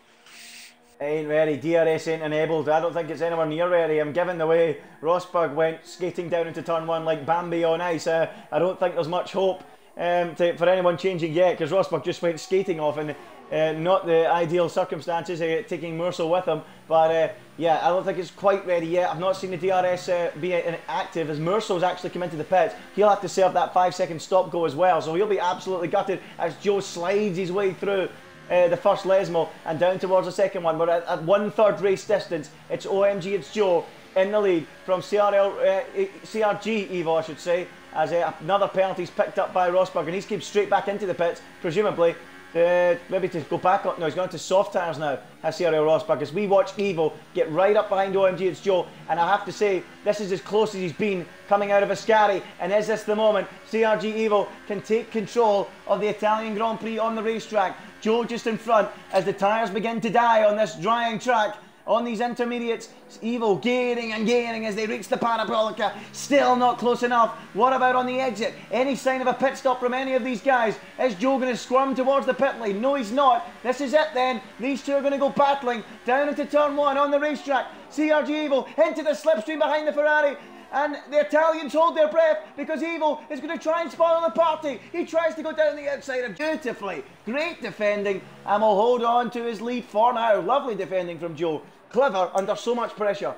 Ain't ready. DRS ain't enabled. I don't think it's anywhere near ready. I'm given the way Rosberg went skating down into turn 1 like Bambi on ice. I don't think there's much hope for anyone changing yet, because Rosberg just went skating off in not the ideal circumstances, taking Merceau with him. But yeah, I don't think it's quite ready yet. I've not seen the DRS be active, as Merceau's actually come into the pits. He'll have to serve that 5-second stop go as well, so he'll be absolutely gutted as Joe slides his way through the first Lesmo and down towards the second one. But at 1/3 race distance, it's OMG, it's Joe in the lead from CRG Evo, I should say, as another penalty's picked up by Rosberg, and he's came straight back into the pits, presumably maybe to go back up. No, he's gone to soft tyres now, has CRL Rosberg, as we watch Evo get right up behind OMG, it's Joe. And I have to say, this is as close as he's been coming out of Ascari, and is this the moment CRG Evo can take control of the Italian Grand Prix on the racetrack? Joe just in front as the tyres begin to die on this drying track, on these intermediates. Evo gaining and gaining as they reach the parabolica. Still not close enough. What about on the exit? Any sign of a pit stop from any of these guys? Is Joe going to squirm towards the pit lane? No, he's not. This is it then. These two are going to go battling down into turn 1 on the racetrack. CRG Evo into the slipstream behind the Ferrari. And the Italians hold their breath because Evo is going to try and spoil the party. He tries to go down the outside beautifully. Great defending, and will hold on to his lead for now. Lovely defending from Joe. Clever under so much pressure.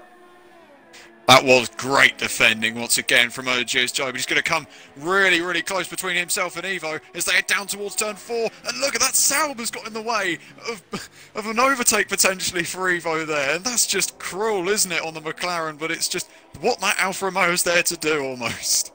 That was great defending once again from OG's Joe, but he's going to come really, really close between himself and Evo as they head down towards turn 4. And look at that, Sauber's got in the way of an overtake potentially for Evo there. And that's just cruel, isn't it, on the McLaren? But it's just what that Alfa Romeo's there to do almost.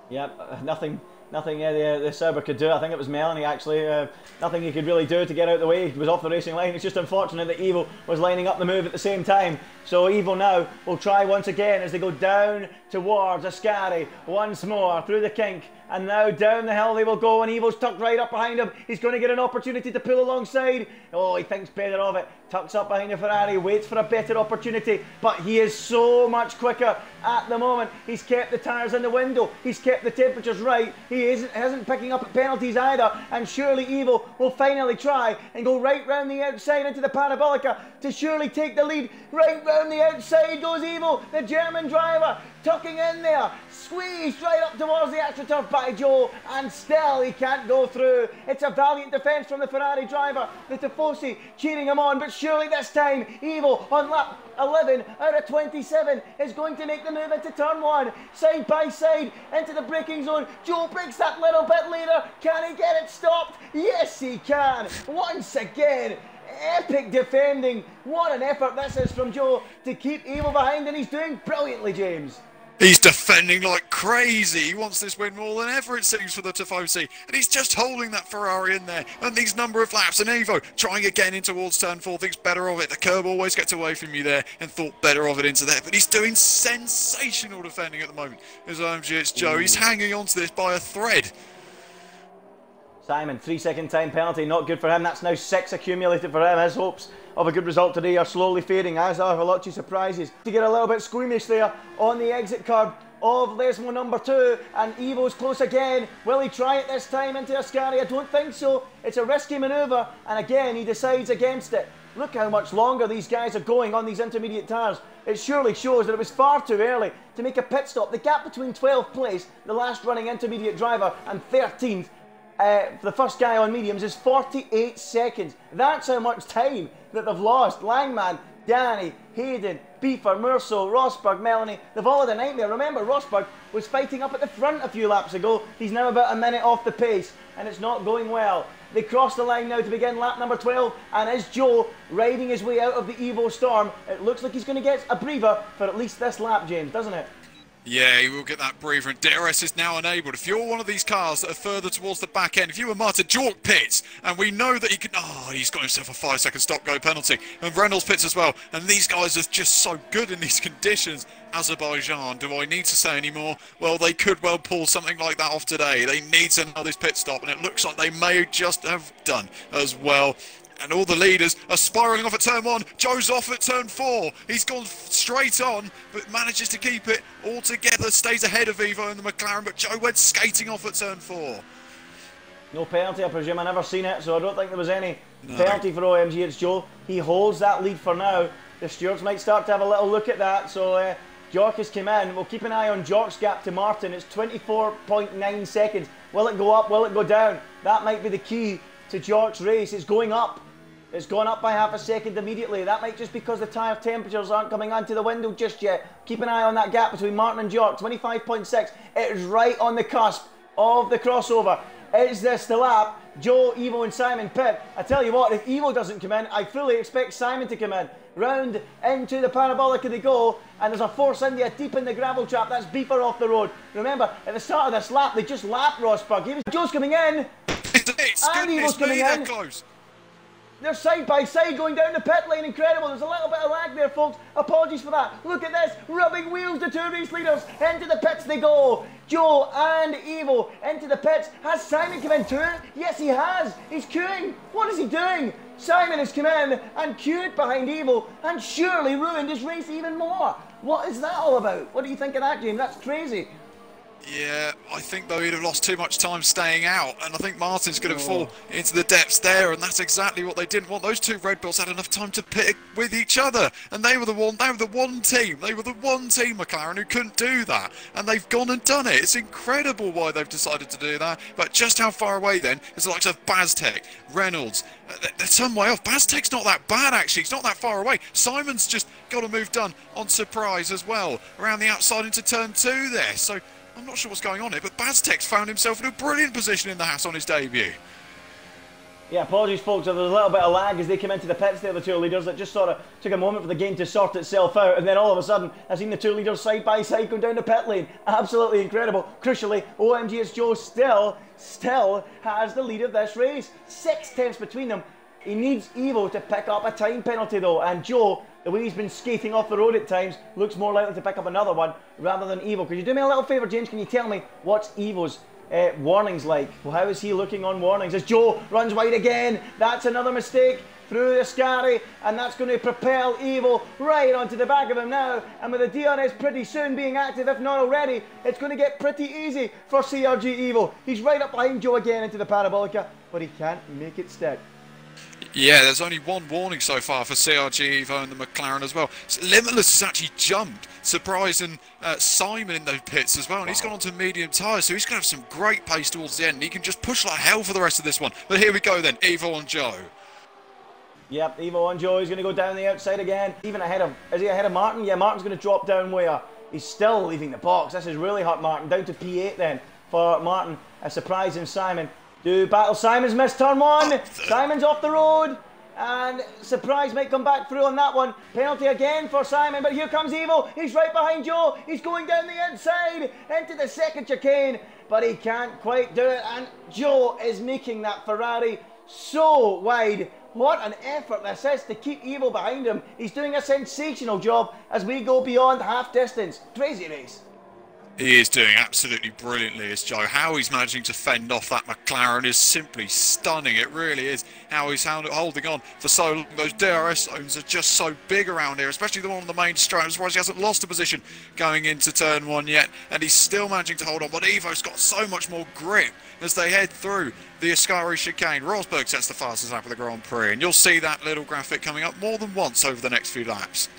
Yep, nothing the Sauber could do. I think it was Melanie actually. Nothing he could really do to get out of the way. He was off the racing line. It's just unfortunate that Evo was lining up the move at the same time. So Evo now will try once again as they go down towards Ascari once more through the kink. And now down the hill they will go, and Evo's tucked right up behind him. He's going to get an opportunity to pull alongside. Oh, he thinks better of it. Tucks up behind the Ferrari, waits for a better opportunity. But he is so much quicker at the moment. He's kept the tyres in the window. He's kept the temperatures right. He isn't picking up penalties either. And surely Evo will finally try and go right round the outside into the Parabolica to surely take the lead. Right round the outside goes Evo, the German driver, tucking in there. Squeezed right up towards the AstroTurf by Joe, and still he can't go through. It's a valiant defence from the Ferrari driver, the Tifosi, cheering him on, but surely this time Evo on lap 11 out of 27 is going to make the move into turn 1, side by side into the braking zone. Joe breaks that little bit later. Can he get it stopped? Yes, he can. Once again, epic defending. What an effort this is from Joe to keep Evo behind, and he's doing brilliantly, James. He's defending like crazy. He wants this win more than ever, it seems, for the Tifosi. And he's just holding that Ferrari in there. And these number of laps. And Evo trying again in towards turn 4. Thinks better of it. The curb always gets away from you there. And thought better of it into there. But he's doing sensational defending at the moment. As it's Joe. He's hanging on to this by a thread. Simon, 3-second time penalty, not good for him. That's now 6 accumulated for him. His hopes of a good result today are slowly fading, as are Veloci surprises. To get a little bit squeamish there on the exit curb of Lesmo number 2, and Evo's close again. Will he try it this time into Ascari? I don't think so. It's a risky manoeuvre, and again he decides against it. Look how much longer these guys are going on these intermediate tyres. It surely shows that it was far too early to make a pit stop. The gap between 12th place, the last running intermediate driver, and 13th, the first guy on mediums, is 48 seconds. That's how much time that they've lost. Langman, Danny, Hayden, Beefer, Murso, Rosberg, Melanie, they've all had a nightmare. Remember, Rosberg was fighting up at the front a few laps ago. He's now about a minute off the pace, and it's not going well. They cross the line now to begin lap number 12, and is Joe riding his way out of the Evo storm? It looks like he's going to get a breather for at least this lap, James, doesn't it? Yeah, he will get that breather, and DRS is now enabled. If you're one of these cars that are further towards the back end, if you were Martin, Jork pits, and we know that he can... Oh, he's got himself a 5-second stop-go penalty. And Reynolds pits as well. And these guys are just so good in these conditions. Azerbaijan, do I need to say any more? Well, they could well pull something like that off today. They need to know this pit stop, and it looks like they may just have done as well. And all the leaders are spiralling off at turn 1. Joe's off at turn 4. He's gone straight on, but manages to keep it all together. Stays ahead of Evo and the McLaren, but Joe went skating off at turn 4. No penalty, I presume. I never seen it, so I don't think there was any penalty for OMG. It's Joe. He holds that lead for now. The stewards might start to have a little look at that. So Jork has come in. We'll keep an eye on Jork's gap to Martin. It's 24.9 seconds. Will it go up? Will it go down? That might be the key to Jork's race. It's going up. It's gone up by half a second immediately. That might just because the tyre temperatures aren't coming onto the window just yet. Keep an eye on that gap between Martin and Jork. 25.6. It is right on the cusp of the crossover. Is this the lap? Joe, Evo and Simon pit. I tell you what, if Evo doesn't come in, I fully expect Simon to come in. Round into the Parabolica they go, and there's a Force India deep in the gravel trap. That's Beeper off the road. Remember, at the start of this lap, they just lapped Rosberg. Joe's coming in, and Evo's coming in. Close. They're side by side going down the pit lane. Incredible. There's a little bit of lag there, folks. Apologies for that. Look at this. Rubbing wheels, the two race leaders. Into the pits they go. Joe and Evo into the pits. Has Simon come in too? Yes, he has. He's queuing. What is he doing? Simon has come in and queued behind Evo and surely ruined his race even more. What is that all about? What do you think of that, James? That's crazy. Yeah, I think though he'd have lost too much time staying out, and I think Martin's going to fall into the depths there, and that's exactly what they didn't want. Those two Red Bulls had enough time to pit with each other, and they were the one team, McLaren, who couldn't do that, and they've gone and done it. It's incredible why they've decided to do that, but just how far away then is the likes of Baztec, Reynolds, they're some way off. Baztec's not that bad actually, he's not that far away. Simon's just got a move done on Surprise as well, around the outside into turn 2 there, so I'm not sure what's going on here, but Baztec's found himself in a brilliant position in the Haas on his debut. Yeah, apologies folks, there was a little bit of lag as they came into the pits there, the two leaders. That just sort of took a moment for the game to sort itself out, and then all of a sudden I've seen the two leaders side by side going down the pit lane. Absolutely incredible. Crucially, OMG's Joe still has the lead of this race. 6 tenths between them. He needs Evo to pick up a time penalty though, and Joe, the way he's been skating off the road at times, looks more likely to pick up another one rather than Evo. Could you do me a little favour, James? Can you tell me what's Evo's warnings like? Well, how is he looking on warnings? As Joe runs wide again, that's another mistake through the Scary, and that's going to propel Evo right onto the back of him now. And with the DRS pretty soon being active, if not already, it's going to get pretty easy for CRG Evo. He's right up behind Joe again into the Parabolica, but he can't make it stick. Yeah, there's only one warning so far for CRG Evo and the McLaren as well. So Limitless has actually jumped, surprising Simon in those pits as well, and he's gone on to medium tyres, so he's going to have some great pace towards the end, and he can just push like hell for the rest of this one. But here we go then, Evo and Joe. Yep, Evo and Joe, he's going to go down the outside again, even ahead of, is he ahead of Martin? Yeah, Martin's going to drop down where he's still leaving the box. This has really hurt Martin, down to P8 then for Martin, a surprise in Simon. Do battle. Simon's missed turn 1. Simon's off the road. And Surprise might come back through on that one. Penalty again for Simon. But here comes Evo. He's right behind Joe. He's going down the inside into the second chicane. But he can't quite do it. And Joe is making that Ferrari so wide. What an effort this is to keep Evo behind him. He's doing a sensational job as we go beyond half distance. Crazy race. He is doing absolutely brilliantly, as Joe. How he's managing to fend off that McLaren is simply stunning. It really is. How he's holding on for so long. Those DRS zones are just so big around here, especially the one on the main straight. I'm surprised he hasn't lost a position going into turn 1 yet, and he's still managing to hold on. But Evo's got so much more grip as they head through the Ascari chicane. Rosberg sets the fastest lap of the Grand Prix, and you'll see that little graphic coming up more than once over the next few laps.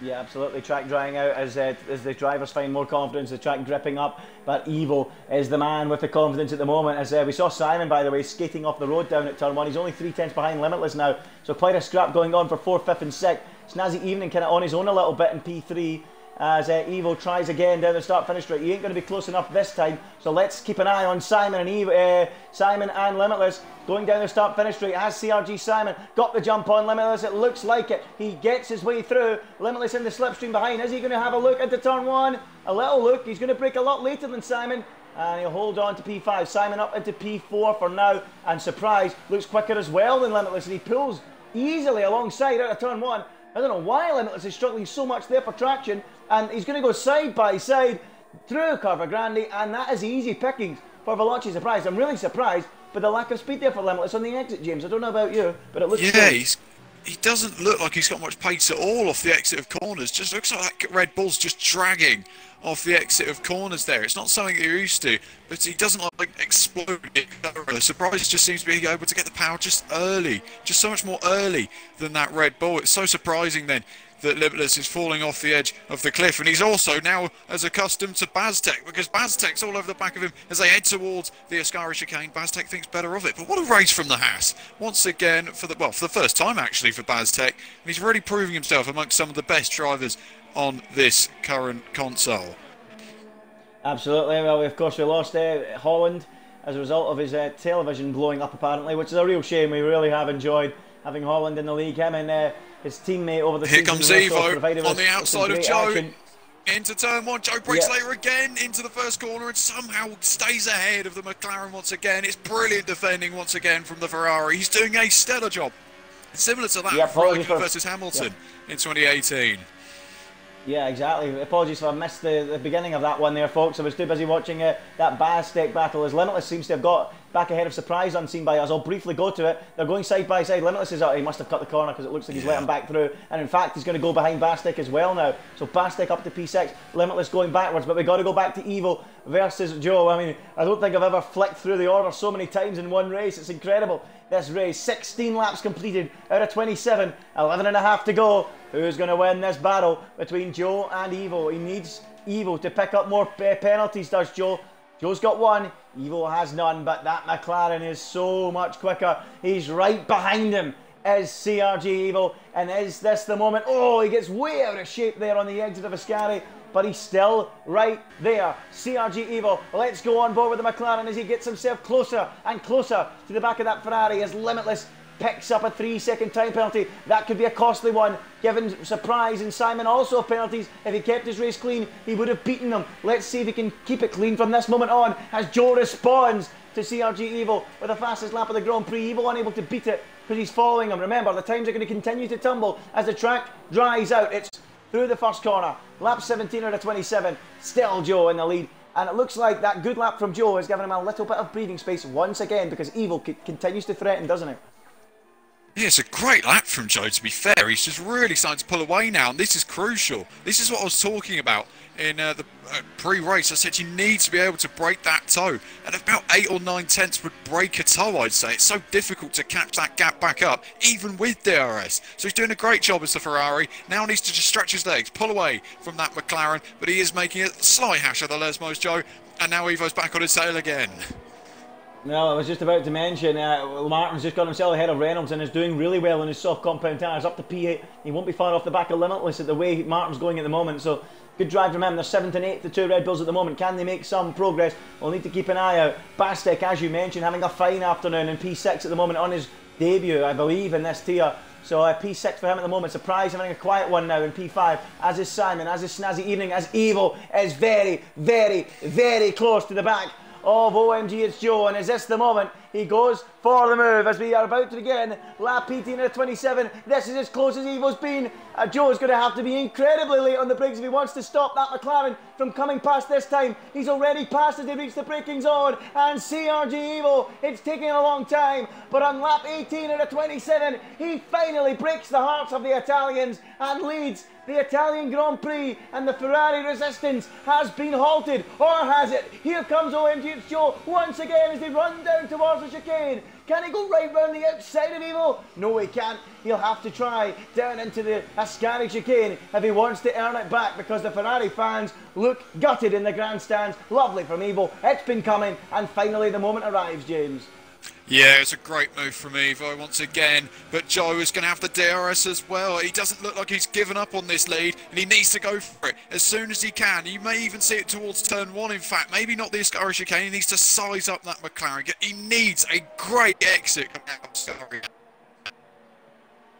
Yeah, absolutely. Track drying out as the drivers find more confidence, the track gripping up. But Evo is the man with the confidence at the moment. As we saw Simon, by the way, skating off the road down at turn 1. He's only 3 tenths behind Limitless now. So quite a scrap going on for 4th, 5th and 6th. Snazzy Evening kind of on his own a little bit in P3. As Evo tries again down the start-finish straight. He ain't going to be close enough this time, so let's keep an eye on Simon and Simon and Limitless going down the start-finish straight. Has CRG Simon got the jump on Limitless? It looks like it. He gets his way through. Limitless in the slipstream behind. Is he going to have a look into turn 1? A little look. He's going to break a lot later than Simon, and he'll hold on to P5. Simon up into P4 for now, and Surprise looks quicker as well than Limitless, and he pulls easily alongside out of turn 1. I don't know why Limitless is struggling so much there for traction, and he's going to go side by side through Carver Grande, and that is easy pickings for Veloci Surprise. I'm really surprised by the lack of speed there for Limitless on the exit, James. I don't know about you, but it looks good. He doesn't look like he's got much pace at all off the exit of corners. Just looks like that Red Bull's just dragging off the exit of corners there. It's not something you're used to, but he doesn't like explode. The Surprise just seems to be able to get the power just early, just so much more early than that Red Bull. It's so surprising then that Limitless is falling off the edge of the cliff, and he's also now as accustomed to Baztec, because Baztec's all over the back of him as they head towards the Ascari chicane. Baztec thinks better of it, but what a race from the Haas once again for the first time actually for Baztec, and he's really proving himself amongst some of the best drivers on this current console. Absolutely. Well, of course we lost Holland as a result of his television blowing up apparently, which is a real shame. We really have enjoyed having Holland in the league. Him and his teammate over the season. Here comes Evo on the outside of Joe. Action. Into turn 1, Joe breaks later again into the first corner and somehow stays ahead of the McLaren once again. It's brilliant defending once again from the Ferrari. He's doing a stellar job. Similar to that versus Hamilton in 2018. Yeah, exactly. Apologies if I missed the beginning of that one there, folks. I was too busy watching that Bastek battle, as Limitless seems to have got back ahead of Surprise unseen by us. I'll briefly go to it. They're going side by side. Limitless is out. He must have cut the corner because it looks like he's let him back through. And in fact, he's going to go behind Bastek as well now. So Bastek up to P6, Limitless going backwards. But we've got to go back to Evil versus Joe. I mean, I don't think I've ever flicked through the order so many times in one race. It's incredible. This race, 16 laps completed out of 27, 11 and a half to go. Who's going to win this battle between Joe and Evo? He needs Evo to pick up more penalties, does Joe. Joe's got one, Evo has none, but that McLaren is so much quicker. He's right behind him is CRG Evo, and is this the moment? Oh, he gets way out of shape there on the exit of Ascari, but he's still right there. CRG Evo, let's go on board with the McLaren as he gets himself closer and closer to the back of that Ferrari as Limitless picks up a 3-second time penalty. That could be a costly one, given Surprise and Simon also have penalties. If he kept his race clean, he would have beaten them. Let's see if he can keep it clean from this moment on as Joe responds to CRG Evo with the fastest lap of the Grand Prix. Evo unable to beat it because he's following him. Remember, the times are going to continue to tumble as the track dries out. It's through the first corner. Lap 17 out of 27. Still Joe in the lead. And it looks like that good lap from Joe has given him a little bit of breathing space once again because Evo continues to threaten, doesn't it? Yeah, it's a great lap from Joe, to be fair. He's just really starting to pull away now, and this is crucial. This is what I was talking about in the pre-race. I said you need to be able to break that toe, and about 8 or 9 tenths would break a toe, I'd say. It's so difficult to catch that gap back up, even with DRS. So he's doing a great job as the Ferrari. Now needs to just stretch his legs, pull away from that McLaren, but he is making a slight hash of the Lesmos, Joe, and now Evo's back on his tail again. Well, I was just about to mention, Martin's just got himself ahead of Reynolds and is doing really well in his soft compound tyres, up to P8. He won't be far off the back of Limitless at the way Martin's going at the moment, so good drive from him. They're 7th and 8th, the two Red Bulls at the moment. Can they make some progress? We'll need to keep an eye out. Bastek, as you mentioned, having a fine afternoon in P6 at the moment on his debut, I believe, in this tier. So P6 for him at the moment. Surprise, having a quiet one now in P5, as is Simon, as is Snazzy Evening, as Evo is very, very, very close to the back of OMG It's Joe, and is this the moment? He goes for the move as we are about to begin lap 18 out of 27. This is as close as Evo's been. Joe's going to have to be incredibly late on the brakes if he wants to stop that McLaren from coming past this time. He's already passed as they reach the braking zone, and CRG Evo, it's taking a long time, but on lap 18 out of 27, he finally breaks the hearts of the Italians and leads the Italian Grand Prix, and the Ferrari resistance has been halted, or has it? Here comes OMG It's Joe once again as they run down towards the chicane. Can he go right round the outside of Evo? No, he can't. He'll have to try down into the Ascari chicane if he wants to earn it back, because the Ferrari fans look gutted in the grandstands. Lovely from Evo. It's been coming, and finally the moment arrives, James. Yeah, it's a great move from Evo once again, but Joe is going to have the DRS as well. He doesn't look like he's given up on this lead, and he needs to go for it as soon as he can. You may even see it towards turn 1, in fact, maybe not the Ascari chicane. He needs to size up that McLaren. He needs a great exit coming out of Ascari.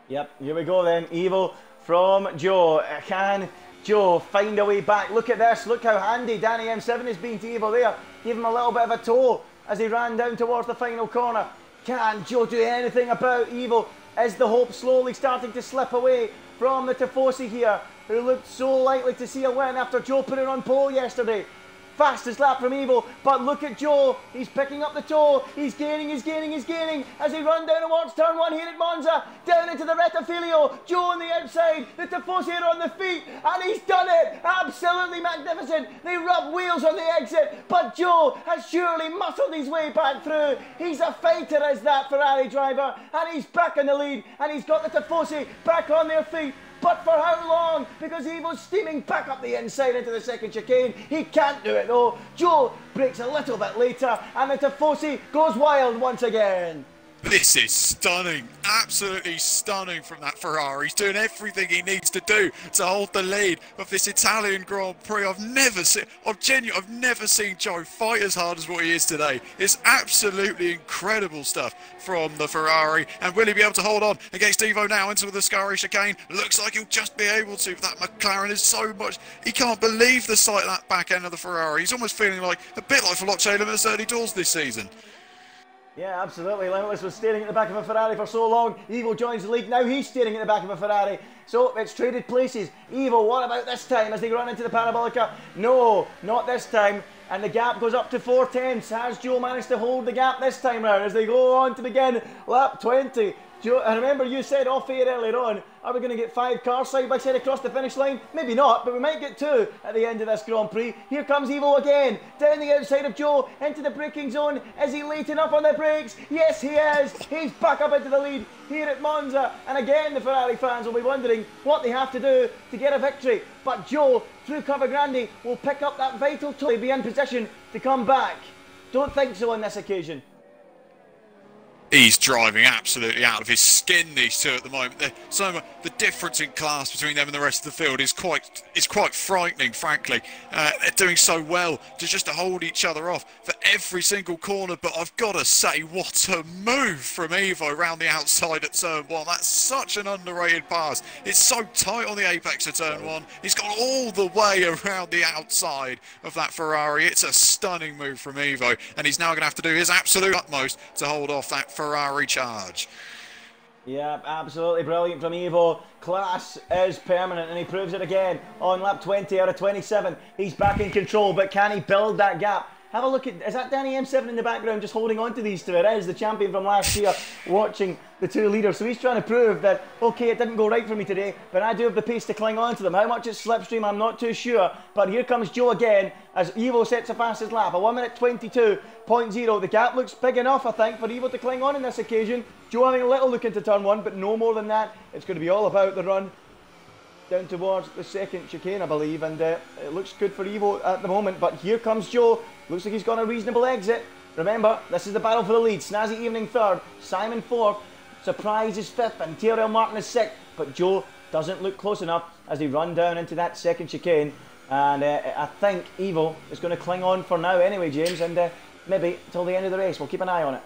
Yep, here we go then. Evo from Joe. Can Joe find a way back? Look at this, look how handy Danny M7 has been to Evo there. Give him a little bit of a tow as he ran down towards the final corner. Can Joe do anything about Evo? Is the hope slowly starting to slip away from the Tifosi here, who looked so likely to see a win after Joe put it on pole yesterday? Fastest lap from Evo, but look at Joe. He's picking up the toe. He's gaining, he's gaining, he's gaining as they run down towards turn 1 here at Monza. Down into the Rettifilio. Joe on the outside. The Tifosi are on the feet, and he's done it. Absolutely magnificent. They rub wheels on the exit, but Joe has surely muscled his way back through. He's a fighter as that Ferrari driver, and he's back in the lead, and he's got the Tifosi back on their feet. But for how long? Because Evo's steaming back up the inside into the second chicane. He can't do it though. Joe breaks a little bit later, and the Tifosi goes wild once again. This is stunning, absolutely stunning from that Ferrari. He's doing everything he needs to do to hold the lead of this Italian Grand Prix. I've never seen Joe fight as hard as what he is today. It's absolutely incredible stuff from the Ferrari. And will he be able to hold on against Evo now into the Ascari chicane? Looks like he'll just be able to. That McLaren is so much. He can't believe the sight of that back end of the Ferrari. He's almost feeling like a bit like Veloce Limits early doors this season. Yeah, absolutely. Limitless was staring at the back of a Ferrari for so long. Evo joins the league. Now he's staring at the back of a Ferrari. So it's traded places. Evo, what about this time as they run into the Parabolica? No, not this time. And the gap goes up to 4 tenths. Has Joe managed to hold the gap this time round as they go on to begin lap 20? Joe, I remember you said off air earlier on, are we going to get 5 cars side by side across the finish line? Maybe not, but we might get 2 at the end of this Grand Prix. Here comes Evo again, down the outside of Joe, into the braking zone. Is he late enough on the brakes? Yes, he is. He's back up into the lead here at Monza. And again, the Ferrari fans will be wondering what they have to do to get a victory. But Joe, through Cover Grande, will pick up that vital tool. He'll be in position to come back. Don't think so on this occasion. He's driving absolutely out of his skin, these two at the moment. The difference in class between them and the rest of the field is quite frightening, frankly. They're doing so well to hold each other off for every single corner. But I've got to say, what a move from Evo around the outside at turn 1. That's such an underrated pass. It's so tight on the apex of turn 1. He's gone all the way around the outside of that Ferrari. It's a stunning move from Evo, and he's now going to have to do his absolute utmost to hold off that Ferrari charge. Yeah, absolutely brilliant from Evo. Class is permanent, and he proves it again on lap 20 out of 27. He's back in control, but can he build that gap? Have a look at, is that Danny M7 in the background just holding on to these two? It is, the champion from last year, watching the two leaders. So he's trying to prove that, okay, it didn't go right for me today, but I do have the pace to cling on to them. How much it's slipstream, I'm not too sure. But here comes Joe again, as Evo sets a fastest lap, a 1:22.0. The gap looks big enough, I think, for Evo to cling on in this occasion. Joe having a little look into turn 1, but no more than that. It's going to be all about the run down towards the second chicane, I believe, and it looks good for Evo at the moment. But here comes Joe. Looks like he's got a reasonable exit. Remember, this is the battle for the lead. Snazzy Evening 3rd, Simon 4th, Surprise is 5th, and Tyrrell Martin is 6th. But Joe doesn't look close enough as they run down into that second chicane. And I think Evo is going to cling on for now anyway, James, and maybe till the end of the race. We'll keep an eye on it.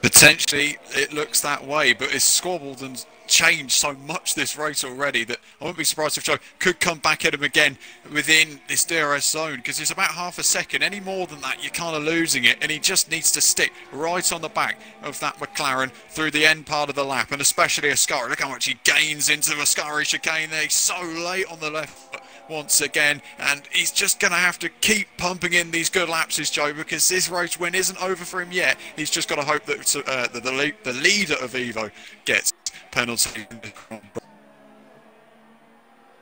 Potentially, it looks that way, but it's squabbled and changed so much this race already that I wouldn't be surprised if Joe could come back at him again within this DRS zone, because it's about half a second. Any more than that, you're kind of losing it, and he just needs to stick right on the back of that McLaren through the end part of the lap, and especially Ascari. Look how much he gains into Ascari chicane there. He's so late on the left once again, and he's just going to have to keep pumping in these good laps, this Joe, because this race win isn't over for him yet. He's just got to hope that the leader of Evo gets penalty.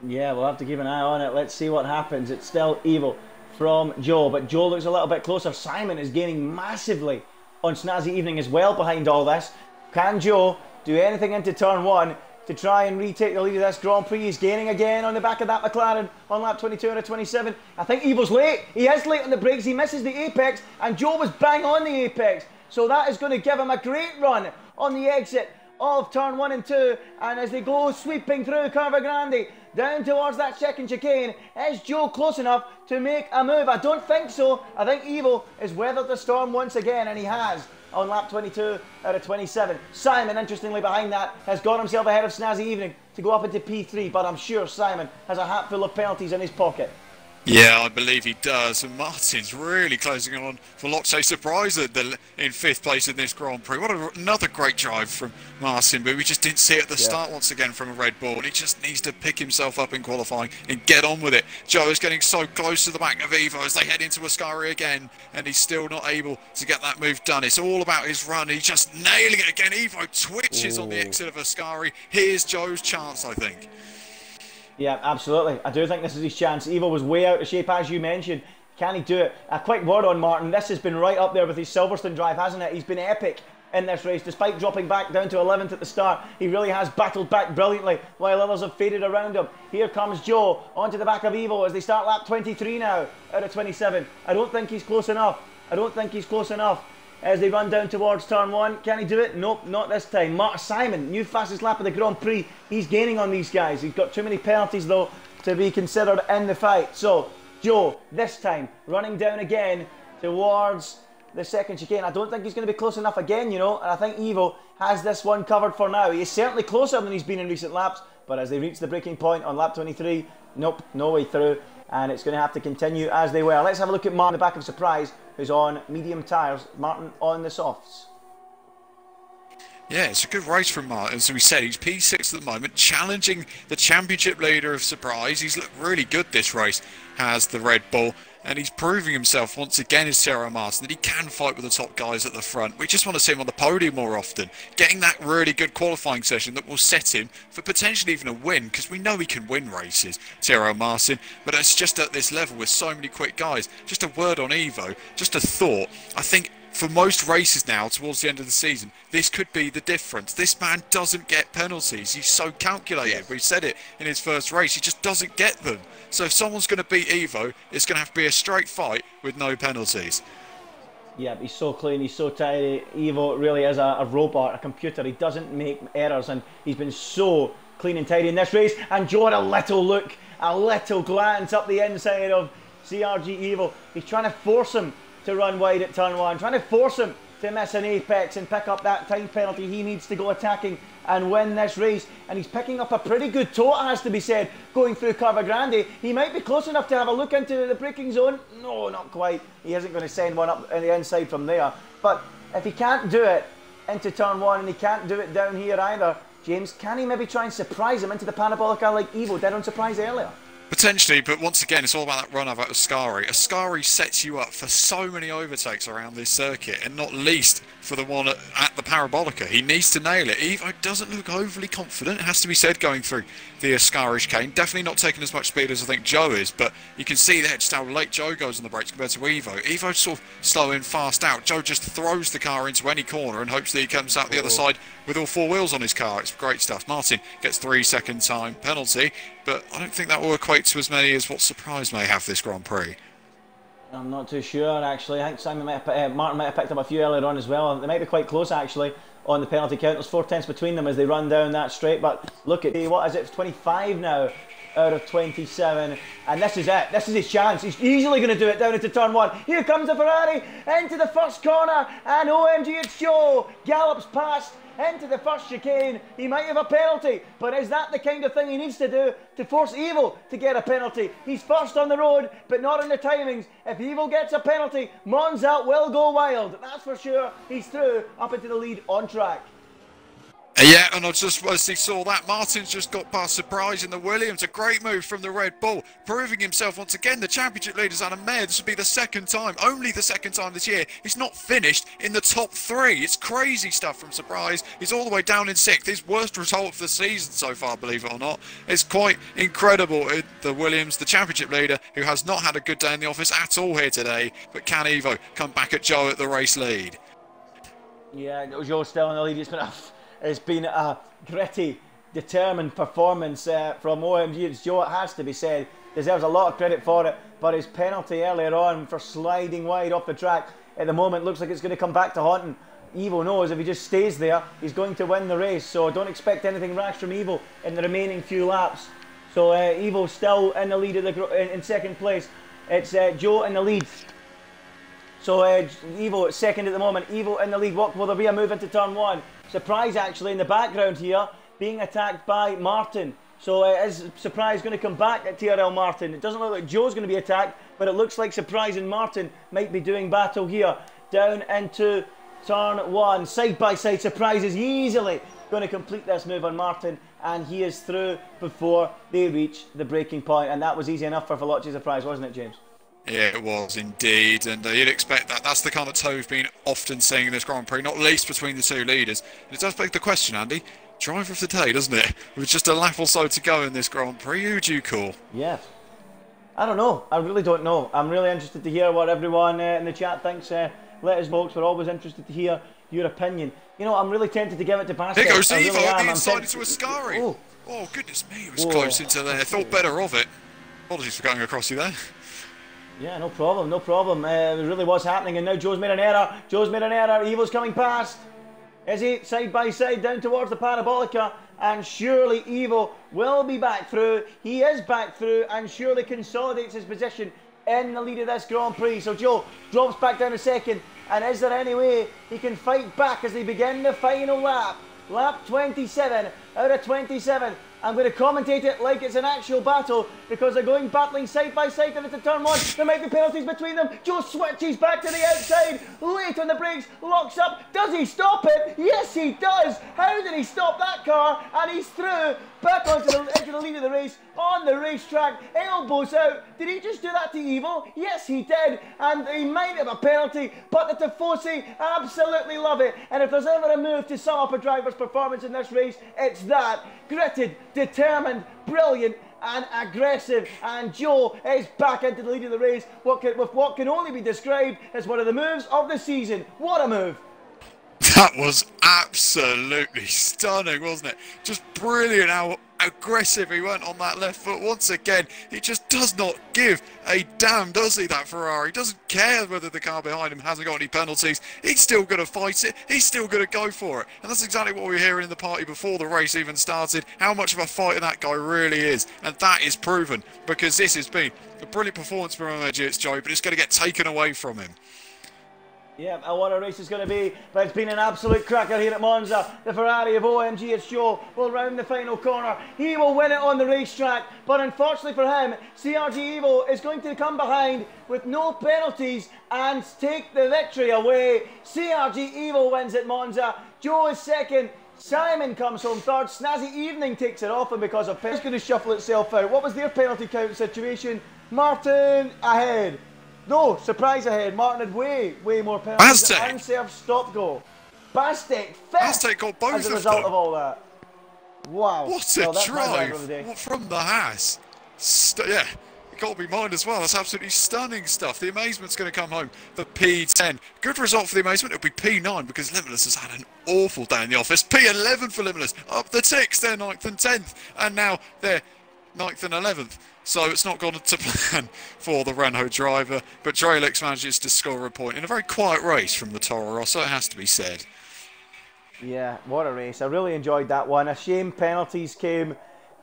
Yeah, we'll have to keep an eye on it. Let's see what happens. It's still Evo from Joe, but Joe looks a little bit closer. Simon is gaining massively on Snazzy Evening as well behind all this. Can Joe do anything into turn 1 to try and retake the lead of this Grand Prix? He's gaining again on the back of that McLaren on lap 22 out of 27. I think Evo's late. He is late on the brakes. He misses the apex, and Joe was bang on the apex. So that is going to give him a great run on the exit of turn 1 and 2. And as they go sweeping through Curva Grande down towards that second chicane, is Joe close enough to make a move? I don't think so. I think Evo has weathered the storm once again, and he has on lap 22 out of 27. Simon, interestingly behind that, has got himself ahead of Snazzy Evening to go up into P3, but I'm sure Simon has a hat full of penalties in his pocket. Yeah, I believe he does. And Martin's really closing on for Lotche. Surprise in 5th place in this Grand Prix. Another great drive from Martin, but we just didn't see it at the start once again from a Red Bull. And he just needs to pick himself up in qualifying and get on with it. Joe is getting so close to the back of Evo as they head into Ascari again, and he's still not able to get that move done. It's all about his run. He's just nailing it again. Evo twitches on the exit of Ascari. Here's Joe's chance, I think. Yeah, absolutely. I do think this is his chance. Evo was way out of shape, as you mentioned. Can he do it? A quick word on Martin. This has been right up there with his Silverstone drive, hasn't it? He's been epic in this race. Despite dropping back down to 11th at the start, he really has battled back brilliantly while others have faded around him. Here comes Joe onto the back of Evo as they start lap 23 now out of 27. I don't think he's close enough. I don't think he's close enough. As they run down towards turn 1, can he do it? Nope, not this time. Simon, new fastest lap of the Grand Prix. He's gaining on these guys. He's got too many penalties, though, to be considered in the fight. So, Joe, this time, running down again towards the second chicane. I don't think he's going to be close enough again, you know, and I think Evo has this one covered for now. He is certainly closer than he's been in recent laps, but as they reach the breaking point on lap 23, nope, no way through. And it's going to have to continue as they were. Let's have a look at Martin in the back of Surprise, who's on medium tyres. Martin on the softs. Yeah, it's a good race from Martin. As we said, he's P6 at the moment, challenging the championship leader of Surprise. He's looked really good this race, has the Red Bull, and he's proving himself once again as Tyrrell Martin that he can fight with the top guys at the front. We just want to see him on the podium more often, getting that really good qualifying session that will set him for potentially even a win, because we know he can win races, Tyrrell Martin, but it's just at this level with so many quick guys. Just a word on Evo, just a thought. I think for most races now, towards the end of the season, this could be the difference. This man doesn't get penalties. He's so calculated. We said it in his first race. He just doesn't get them. So if someone's going to beat Evo, it's going to have to be a straight fight with no penalties. Yeah, he's so clean, he's so tidy. Evo really is a robot, a computer. He doesn't make errors, and he's been so clean and tidy in this race. And Joe had a little look, a little glance up the inside of CRG Evo. He's trying to force him to run wide at turn 1, trying to force him to miss an apex and pick up that time penalty. He needs to go attacking and win this race, and he's picking up a pretty good toe, it has to be said, going through Curva Grande. He might be close enough to have a look into the braking zone. No, not quite. He isn't going to send one up on the inside from there. But if he can't do it into turn 1 and he can't do it down here either, James, can he maybe try and surprise him into the Parabolica like Evo did on Surprise earlier? Potentially, but once again, it's all about that run of Ascari. Ascari sets you up for so many overtakes around this circuit, and not least for the one at the Parabolica. He needs to nail it. Evo doesn't look overly confident, it has to be said, going through the Ascari chicane. Definitely not taking as much speed as I think Joe is, but you can see there just how late Joe goes on the brakes compared to Evo. Evo's sort of slow in, fast out. Joe just throws the car into any corner and hopes that he comes out the other side with all 4 wheels on his car. It's great stuff. Martin gets 3-second time penalty, but I don't think that will equate to as many as what Surprise may have this Grand Prix. I'm not too sure, actually. I think Martin might have picked up a few earlier on as well. They might be quite close, actually, on the penalty count. There's 4 tenths between them as they run down that straight. But look at, what is it, 25 now out of 27. And this is it. This is his chance. He's easily going to do it down into turn 1. Here comes the Ferrari into the first corner. And OMG, it's Joe. Gallops past into the first chicane. He might have a penalty, but is that the kind of thing he needs to do to force Evo to get a penalty? He's first on the road, but not in the timings. If Evo gets a penalty, Monza will go wild. That's for sure. He's through up into the lead on track. Yeah, and I just as he saw that, Martin's just got past Surprise in the Williams. A great move from the Red Bull, proving himself once again. The championship leader's on a mare. This will be the second time, only the second time this year. He's not finished in the top 3. It's crazy stuff from Surprise. He's all the way down in 6th. His worst result of the season so far, believe it or not. It's quite incredible. The Williams, the championship leader, who has not had a good day in the office at all here today. But can Evo come back at Joe at the race lead? Yeah, Joe's still in the lead. It's been a gritty, determined performance from OMG. It's Joe, it has to be said. Deserves a lot of credit for it, but his penalty earlier on for sliding wide off the track at the moment looks like it's going to come back to haunt him. Evo knows if he just stays there, he's going to win the race, so don't expect anything rash from Evo in the remaining few laps. So Evo still in the lead of in second place. It's Joe in the lead. So Evo second at the moment. Evo in the lead. Will there be a move into turn 1? Surprise actually in the background here, being attacked by Martin. So is Surprise going to come back at TRL Martin? It doesn't look like Joe's going to be attacked, but it looks like Surprise and Martin might be doing battle here. Down into turn 1, side by side. Surprise is easily going to complete this move on Martin, and he is through before they reach the breaking point. And that was easy enough for Veloci Surprise, wasn't it, James? Yeah, it was indeed, and you'd expect that. That's the kind of toe we've been often seeing in this Grand Prix, not least between the 2 leaders. And it does beg the question, Andy, driver of the day, doesn't it? With just a lap or so to go in this Grand Prix, who do you call? Yeah, I don't know. I really don't know. I'm really interested to hear what everyone in the chat thinks. Let us know, because we're always interested to hear your opinion. You know, I'm really tempted to give it to Basket. Here goes Evo, really the inside into Ascari. Oh, goodness me, it was close into there. Thought better of it. Apologies for going across you there. Yeah, no problem, no problem. It really was happening, and now Joe's made an error. Joe's made an error. Evo's coming past. Is he? Side by side down towards the Parabolica, and surely Evo will be back through. He is back through, and surely consolidates his position in the lead of this Grand Prix. So Joe drops back down a second, and is there any way he can fight back as they begin the final lap? Lap 27 out of 27. I'm going to commentate it like it's an actual battle because they're going battling side by side and into turn 1. There might be penalties between them. Joe switches back to the outside, late on the brakes, locks up. Does he stop it? Yes, he does. How did he stop that car? And he's through, back onto the edge of the lead of the race, on the racetrack, elbows out. Did he just do that to Evil? Yes, he did. And he might have a penalty, but the Tifosi absolutely love it. And if there's ever a move to sum up a driver's performance in this race, it's that. Gritted, determined, brilliant and aggressive, and Joe is back into the lead of the race with what can only be described as one of the moves of the season. What a move! That was absolutely stunning, wasn't it? Just brilliant how aggressive he went on that left foot. Once again, he just does not give a damn, does he, that Ferrari? He doesn't care whether the car behind him hasn't got any penalties. He's still going to fight it. He's still going to go for it. And that's exactly what we were hearing in the party before the race even started, how much of a fighter that guy really is. And that is proven, because this has been a brilliant performance from It's Joe, but it's going to get taken away from him. Yeah, and what a race it's going to be, but it's been an absolute cracker here at Monza. The Ferrari of OMG It's Joe will round the final corner. He will win it on the racetrack, but unfortunately for him, CRG Evo is going to come behind with no penalties and take the victory away. CRG Evo wins at Monza. Joe is second. Simon comes home third. Snazzy Evening takes it off, and because of penalties, going to shuffle itself out. What was their penalty count situation? Martin ahead. No, surprise ahead. Martin had way more penalties. Unserved stop go. Bastek fifth. Bastek got both as a result of all that. Wow. What a drive from the Haas. Yeah, it got to be mine as well. That's absolutely stunning stuff. The Amazement's going to come home for P10. Good result for the Amazement. It'll be P9 because Limitless has had an awful day in the office. P11 for Limitless. Up the ticks. They're 9th and 10th. And now they're 9th and 11th. So it's not gone to plan for the Renault driver, but Drelix manages to score a point in a very quiet race from the Toro Rosso, it has to be said. Yeah, what a race. I really enjoyed that one. A shame penalties came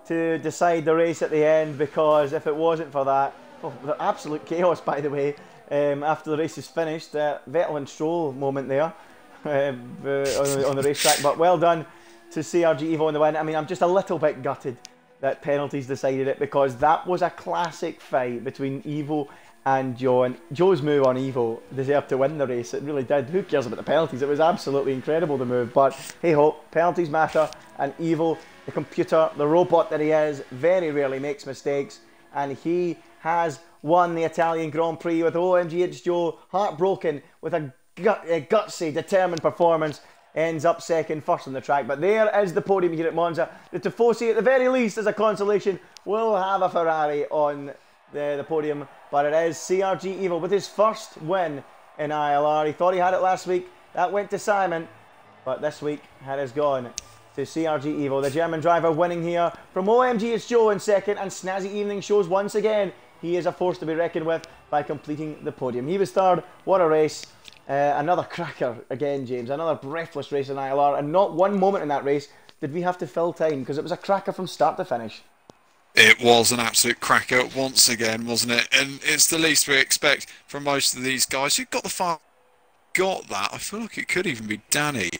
to decide the race at the end, because if it wasn't for that, the absolute chaos, by the way, after the race is finished, Vettel and Stroll moment there on the racetrack, but well done to CRG Evo in the win. I mean, I'm just a little bit gutted that penalties decided it, because that was a classic fight between Evo and Joe, and Joe's move on Evo deserved to win the race. It really did. Who cares about the penalties? It was absolutely incredible, the move, but hey ho, penalties matter, and Evo, the computer, the robot that he is, very rarely makes mistakes, and he has won the Italian Grand Prix with OMG It's Joe, heartbroken with a gutsy, determined performance. Ends up second, first on the track. But there is the podium here at Monza. The Tifosi, at the very least, as a consolation, will have a Ferrari on the podium. But it is CRG Evo with his first win in ILR. He thought he had it last week. That went to Simon. But this week, it has gone to CRG Evo. The German driver winning here from OMG It's Joe in second. And Snazzy Evening shows once again he is a force to be reckoned with by completing the podium. He was third. What a race. Another cracker again, James. Another breathless race in ILR, and not one moment in that race did we have to fill time, because it was a cracker from start to finish. It was an absolute cracker once again, wasn't it? And it's the least we expect from most of these guys. Who got that? I feel like it could even be Danny.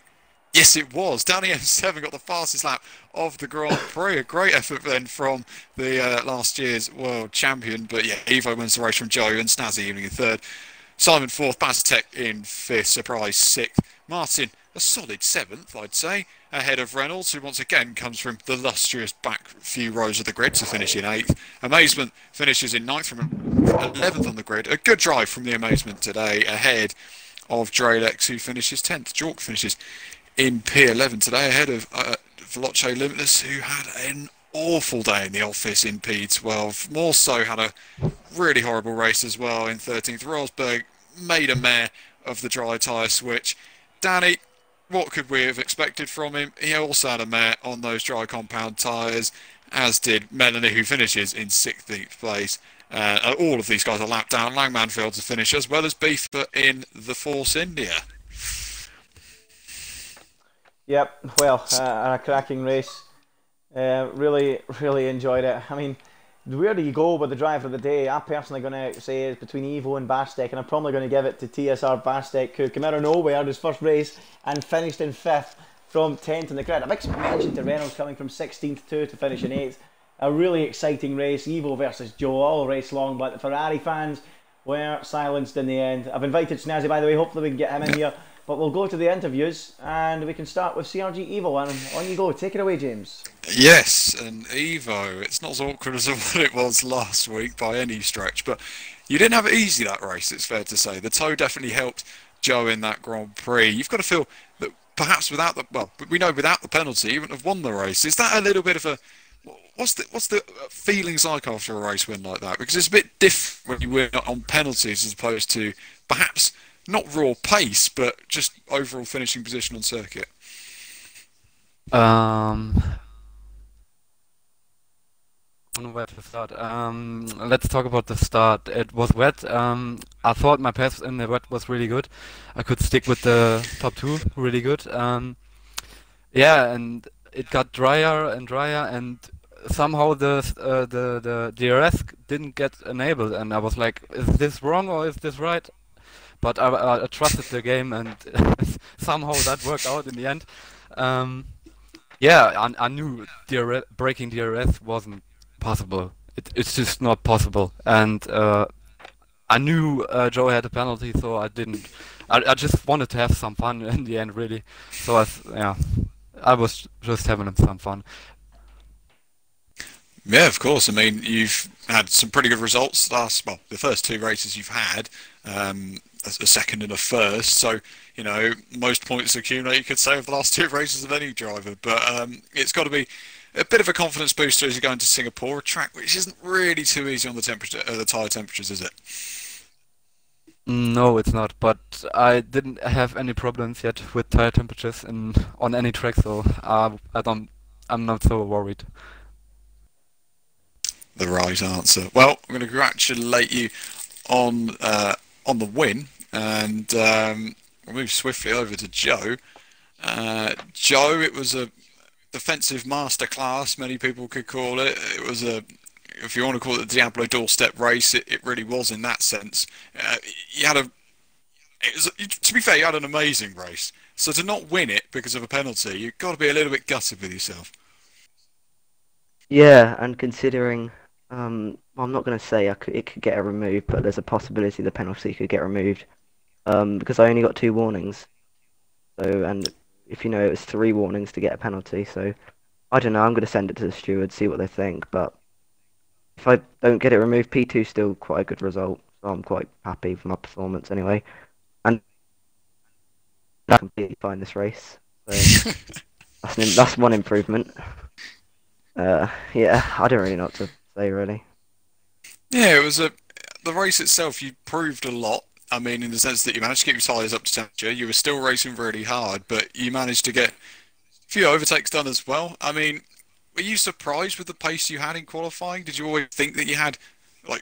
Yes, it was. Danny M7 got the fastest lap of the Grand Prix. A great effort then from the last year's world champion. But yeah, Evo wins the race from Joe, and Snazzy Evening in third. Simon fourth, Bastek in fifth, Surprise sixth, Martin a solid seventh, I'd say, ahead of Reynolds, who once again comes from the lustrous back few rows of the grid to finish in eighth. Amazement finishes in ninth from 11th on the grid. A good drive from the Amazement today, ahead of Drelex, who finishes 10th. Jork finishes in P11 today, ahead of Veloce Limitless, who had an awful day in the office in P12. More so had a really horrible race as well in 13th. Rosberg made a mare of the dry tyre switch. Danny, what could we have expected from him? He also had a mare on those dry compound tyres, as did Melanie, who finishes in 16th place. All of these guys are lapped down. Langman failed to finish, as well as Beefer in the Force India. Yep, well, a cracking race. Really enjoyed it. I mean, where do you go with the driver of the day? I'm personally going to say it's between Evo and Bastek, and I'm probably going to give it to TSR Bastek, who came out of nowhere his first race and finished in fifth. from 10th in the grid. A big mention to Reynolds coming from 16th to finish in 8th. A really exciting race, Evo versus Joe, all race long, but the Ferrari fans were silenced in the end. I've invited Snazzy, by the way, hopefully we can get him in here. But we'll go to the interviews, and we can start with CRG Evo, and on you go. Take it away, James. Yes, and Evo, it's not as awkward as what it was last week by any stretch, but you didn't have it easy that race, it's fair to say. The tow definitely helped Joe in that Grand Prix. You've got to feel that perhaps without the, well, we know without the penalty, you wouldn't have won the race. Is that a little bit of a, what's the feelings like after a race win like that? Because it's a bit different when you win on penalties as opposed to perhaps not raw pace, but just overall finishing position on circuit. Where to start? Let's talk about the start. It was wet. I thought my pass in the wet was really good. I could stick with the top 2 really good. Yeah, and it got drier and drier, and somehow the DRS didn't get enabled, and I was like, is this wrong or is this right? But I trusted the game, and somehow that worked out in the end. Yeah, I knew breaking DRS wasn't possible. It's just not possible, and I knew Joe had a penalty, so I didn't. I just wanted to have some fun in the end, really. So yeah, I was just having some fun. Yeah, of course. I mean, you've had some pretty good results the first 2 races you've had, a second and a first. So, you know, most points accumulated, you could say, over the last 2 races of any driver. But it's got to be a bit of a confidence booster as you go into Singapore, a track which isn't really too easy on the tyre temperatures, is it? No, it's not. But I didn't have any problems yet with tire temperatures on any track, so I'm not so worried. The right answer. Well, I'm going to congratulate you on the win, and we'll move swiftly over to Joe. Joe, it was a defensive masterclass, many people could call it. It was if you want to call it the Diablo doorstep race, it really was in that sense. To be fair, you had an amazing race. So to not win it because of a penalty, you've got to be a little bit gutted with yourself. Yeah, and considering, well, I'm not going to say it could get removed, but there's a possibility the penalty could get removed, because I only got 2 warnings. So, and if you know, it was 3 warnings to get a penalty. So, I don't know. I'm going to send it to the stewards, see what they think. But if I don't get it removed, P2 is still quite a good result. So I'm quite happy with my performance anyway. And I completely fine this race. So that's one improvement. Yeah, I don't really know what to say, really. Yeah, it was the race itself. You proved a lot. I mean, in the sense that you managed to get your tyres up to temperature. You were still racing really hard, but you managed to get a few overtakes done as well. I mean, were you surprised with the pace you had in qualifying? Did you always think that you had like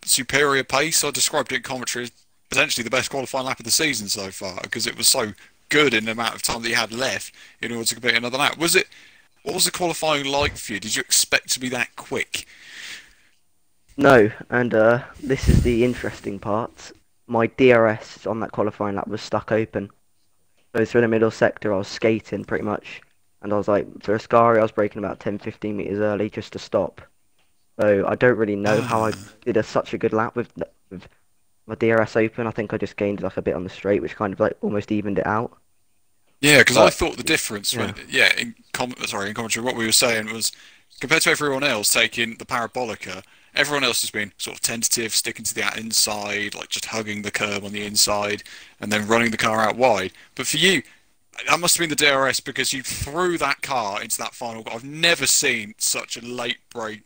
superior pace? I described it in commentary as potentially the best qualifying lap of the season so far because it was so good in the amount of time that you had left in order to complete another lap. What was the qualifying like for you? Did you expect to be that quick? No, and this is the interesting part. My DRS on that qualifying lap was stuck open. So through the middle sector, I was skating pretty much. And I was like, for Ascari, I was braking about 10-15 meters early just to stop. So I don't really know how I did such a good lap with my DRS open. I think I just gained like a bit on the straight, which kind of like almost evened it out. Yeah, because I thought the difference, in commentary, what we were saying was, compared to everyone else taking the parabolica, everyone else has been sort of tentative, sticking to the inside, like just hugging the curb on the inside, and then running the car out wide. But for you, that must have been the DRS because you threw that car into that final. I've never seen such a late brake,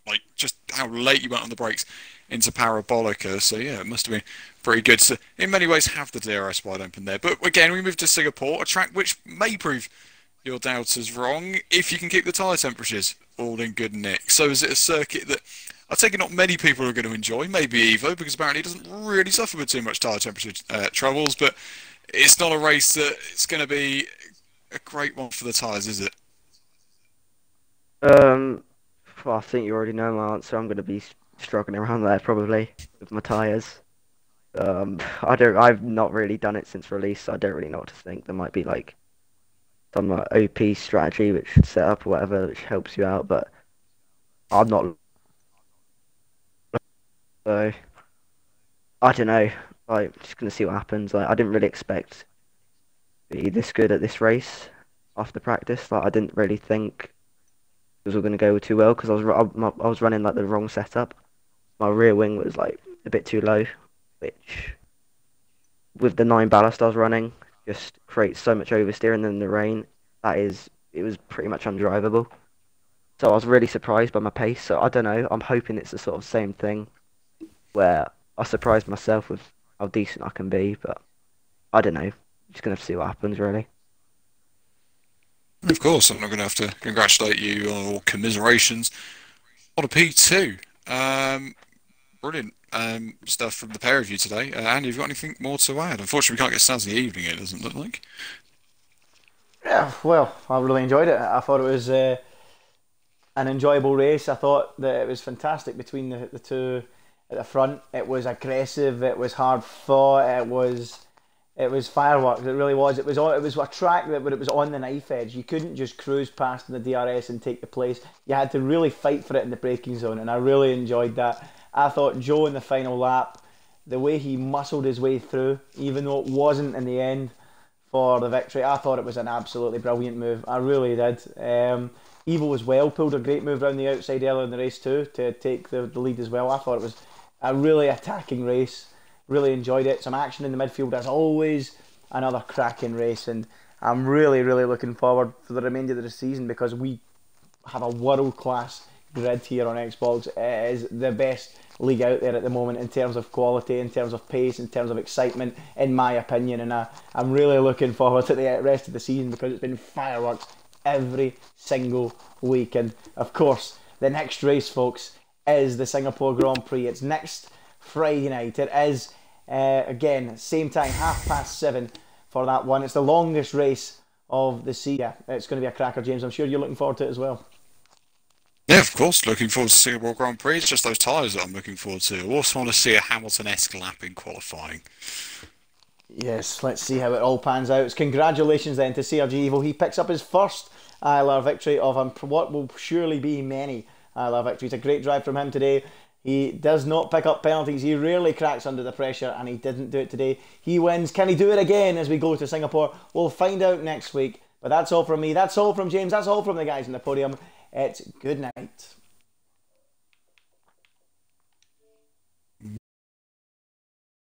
like just how late you went on the brakes into parabolica. So yeah, it must have been pretty good. So in many ways, have the DRS wide open there. But again, we moved to Singapore, a track which may prove your doubters wrong if you can keep the tyre temperatures all in good nick. So is it a circuit that I take it not many people are going to enjoy? Maybe Evo, because apparently it doesn't really suffer with too much tyre temperature troubles. But it's not a race that it's going to be a great one for the tyres, is it? Well, I think you already know my answer. I'm going to be struggling around there probably with my tyres. I've not really done it since release, so I don't really know what to think. There might be like some like OP strategy which should set up or whatever, which helps you out. But I'm not. So I don't know. Like, just gonna see what happens. Like, I didn't really expect to be this good at this race after practice. Like, I didn't really think it was all gonna go too well because I was running like the wrong setup. My rear wing was like a bit too low, which with the 9 ballast I was running just creates so much oversteer, and then in the rain it was pretty much undrivable. So I was really surprised by my pace. So I don't know. I'm hoping it's the sort of same thing where I surprised myself with how decent I can be, but I don't know. Just gonna have to see what happens, really. Of course, I'm not going to have to congratulate you or commiserations on a P2. Brilliant stuff from the pair of you today. Andy, have you got anything more to add? Unfortunately, we can't get Saturday evening, it doesn't look like. Yeah, well, I really enjoyed it. I thought it was an enjoyable race. I thought that it was fantastic between the two at the front. It was aggressive. It was hard fought. It was fireworks. It really was. It was a track that, but it was on the knife edge. You couldn't just cruise past in the DRS and take the place. You had to really fight for it in the braking zone, and I really enjoyed that. I thought Joe in the final lap, the way he muscled his way through, even though it wasn't in the end for the victory, I thought it was an absolutely brilliant move. I really did. Evo as well pulled a great move around the outside earlier in the race too to take the lead as well. I thought it was a really attacking race. Really enjoyed it. Some action in the midfield as always. Another cracking race, and I'm really, really looking forward for the remainder of the season because we have a world-class grid here on Xbox. It is the best league out there at the moment in terms of quality, in terms of pace, in terms of excitement, in my opinion. And I'm really looking forward to the rest of the season because it's been fireworks every single week. And of course, the next race, folks, is the Singapore Grand Prix. It's next Friday night. It is again, same time, 7:30 for that one. It's the longest race of the season. Yeah, it's going to be a cracker, James. I'm sure you're looking forward to it as well. Yeah, of course. Looking forward to Singapore Grand Prix. It's just those tyres that I'm looking forward to. I also want to see a Hamilton-esque lap in qualifying. Yes, let's see how it all pans out. Congratulations then to CRG Evo. He picks up his first ILR victory of what will surely be many ILR victories. A great drive from him today. He does not pick up penalties. He rarely cracks under the pressure, and he didn't do it today. He wins. Can he do it again as we go to Singapore? We'll find out next week. But that's all from me. That's all from James. That's all from the guys in the podium. It's good night.